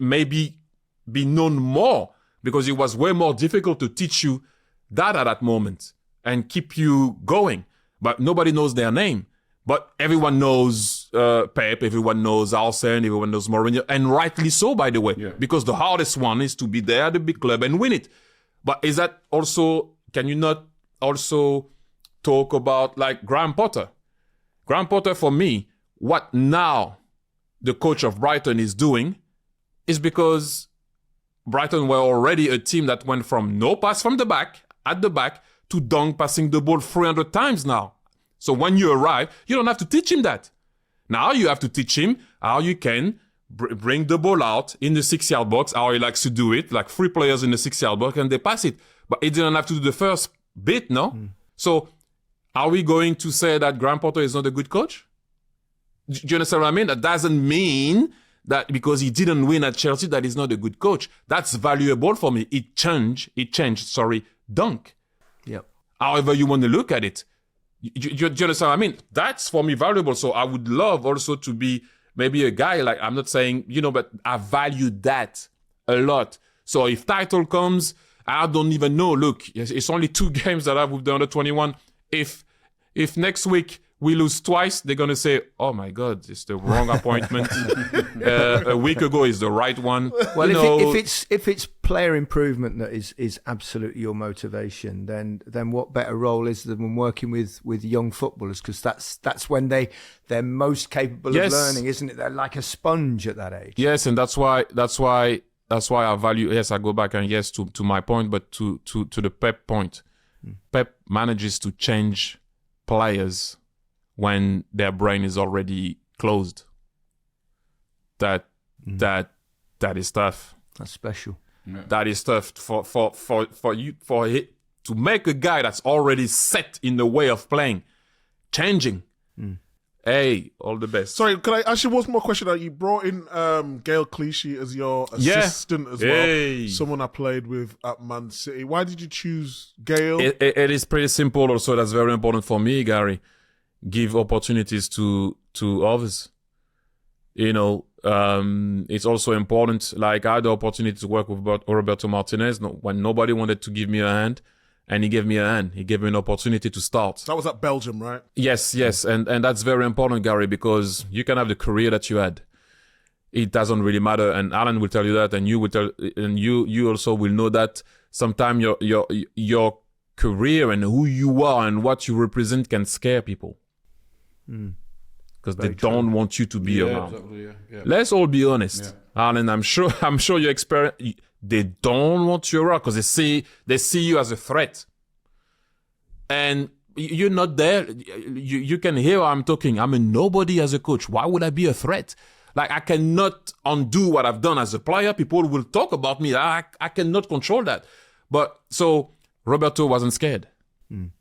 Speaker 1: known more, because it was way more difficult to teach you that at that moment and keep you going. But nobody knows their name. But everyone knows Pep, everyone knows Arsene, everyone knows Mourinho, and rightly so, by the way, because the hardest one is to be there at the big club and win it. But is that also, can you not also talk about like Graham Potter? Graham Potter, for me, what now the coach of Brighton is doing is because Brighton were already a team that went from no pass from the back, at the back, to Dunk passing the ball 300 times now. So when you arrive, you don't have to teach him that. Now you have to teach him how you can bring the ball out in the 6-yard box, how he likes to do it, like 3 players in the 6-yard box, and they pass it. But he didn't have to do the first bit, no? So are we going to say that Graham Potter is not a good coach? Do you understand what I mean? That doesn't mean that because he didn't win at Chelsea that he's not a good coach. That's valuable for me. It changed, Dunk.
Speaker 4: Yep.
Speaker 1: However you want to look at it. Do you understand what I mean? That's for me valuable. So I would love also to be maybe a guy, like, I'm not saying, you know, but I value that a lot. So if title comes, I don't even know. Look, it's only 2 games that I have with the under 21. If next week we lose twice, they're going to say, oh my God, it's the wrong appointment. A week ago is the right one.
Speaker 4: Well, if it's player improvement that is absolutely your motivation, then what better role is there than working with young footballers? Because that's when they're most capable of learning, isn't it? They're like a sponge at that age.
Speaker 1: Yes, and that's why I value. Yes, I go back and yes to my point, but to the Pep point. Pep manages to change players when their brain is already closed. That is tough.
Speaker 4: That's special.
Speaker 3: Yeah.
Speaker 1: That is tough for you to make a guy that's already set in the way of playing, changing. Hey, all the best.
Speaker 2: Sorry, can I ask you one more question? You brought in Gail Clichy as your assistant as well. Someone I played with at Man City. Why did you choose Gail?
Speaker 1: It is pretty simple. Also, that's very important for me, Gary. Give opportunities to others. You know, it's also important. Like, I had the opportunity to work with Roberto Martinez when nobody wanted to give me a hand, and he gave me a hand. He gave me an opportunity to start.
Speaker 2: That was at Belgium, right?
Speaker 1: Yes, and that's very important, Gary, because you can have the career that you had. It doesn't really matter, and Alan will tell you that, and you will tell, and you also will know that sometimes your career and who you are and what you represent can scare people. Because they don't want you to be around.
Speaker 3: Exactly, yeah.
Speaker 1: Let's all be honest, Alan. I'm sure you experience. They don't want you around because they see you as a threat, and you're not there. You can hear how I'm talking. I'm a nobody as a coach. Why would I be a threat? Like, I cannot undo what I've done as a player. People will talk about me. I cannot control that. But so Roberto wasn't scared.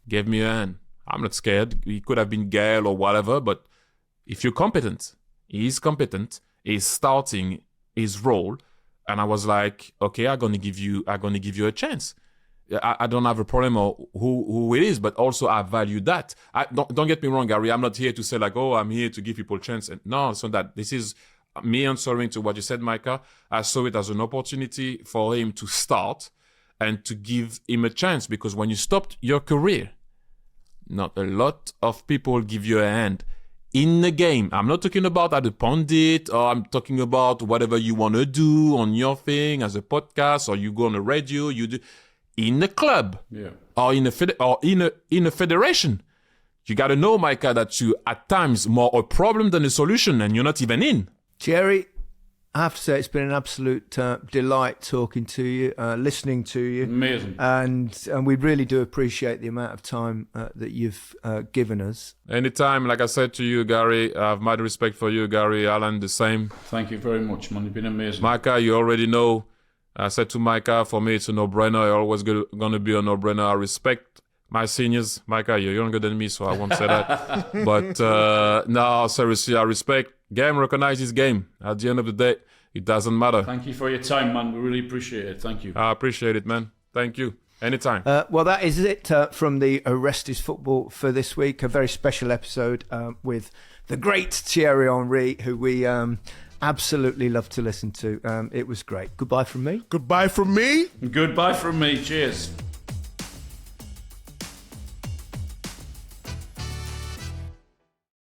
Speaker 1: Gave me a hand. I'm not scared. He could have been Gael or whatever, but if you're competent, he's competent, he's starting his role, and I was like, okay, I'm gonna give you a chance. I don't have a problem of who it is, but also I value that. Don't get me wrong, Gary. I'm not here to say like, oh, I'm here to give people a chance. And no, it's not that. This is me answering to what you said, Micah. I saw it as an opportunity for him to start, and to give him a chance, because when you stopped your career, not a lot of people give you a hand in the game. I'm not talking about as a pundit, or I'm talking about whatever you want to do on your thing as a podcast, or you go on the radio, you do in the club, or in a federation. You got to know, Micah, that you at times more a problem than a solution, and you're not even in.
Speaker 4: Thierry, I have to say it's been an absolute delight talking to you, listening to you.
Speaker 3: Amazing.
Speaker 4: And we really do appreciate the amount of time that you've given us.
Speaker 1: Anytime, like I said to you, Gary, I have mad respect for you, Gary. Alan, the same.
Speaker 3: Thank you very much, man. You've been amazing.
Speaker 1: Micah, you already know. I said to Micah, for me, it's a no-brainer. It's always going to be a no-brainer. I respect my seniors. Micah, you're younger than me, so I won't say that. But no, seriously, I respect. Game recognizes game. At the end of the day, it doesn't matter.
Speaker 3: Thank you for your time, man. We really appreciate it. Thank you.
Speaker 1: I appreciate it, man. Thank you. Anytime.
Speaker 4: Well, that is it from the Rest is Football for this week. A very special episode with the great Thierry Henry, who we absolutely love to listen to. It was great. Goodbye from me.
Speaker 2: Goodbye from me.
Speaker 3: Goodbye from me. Cheers.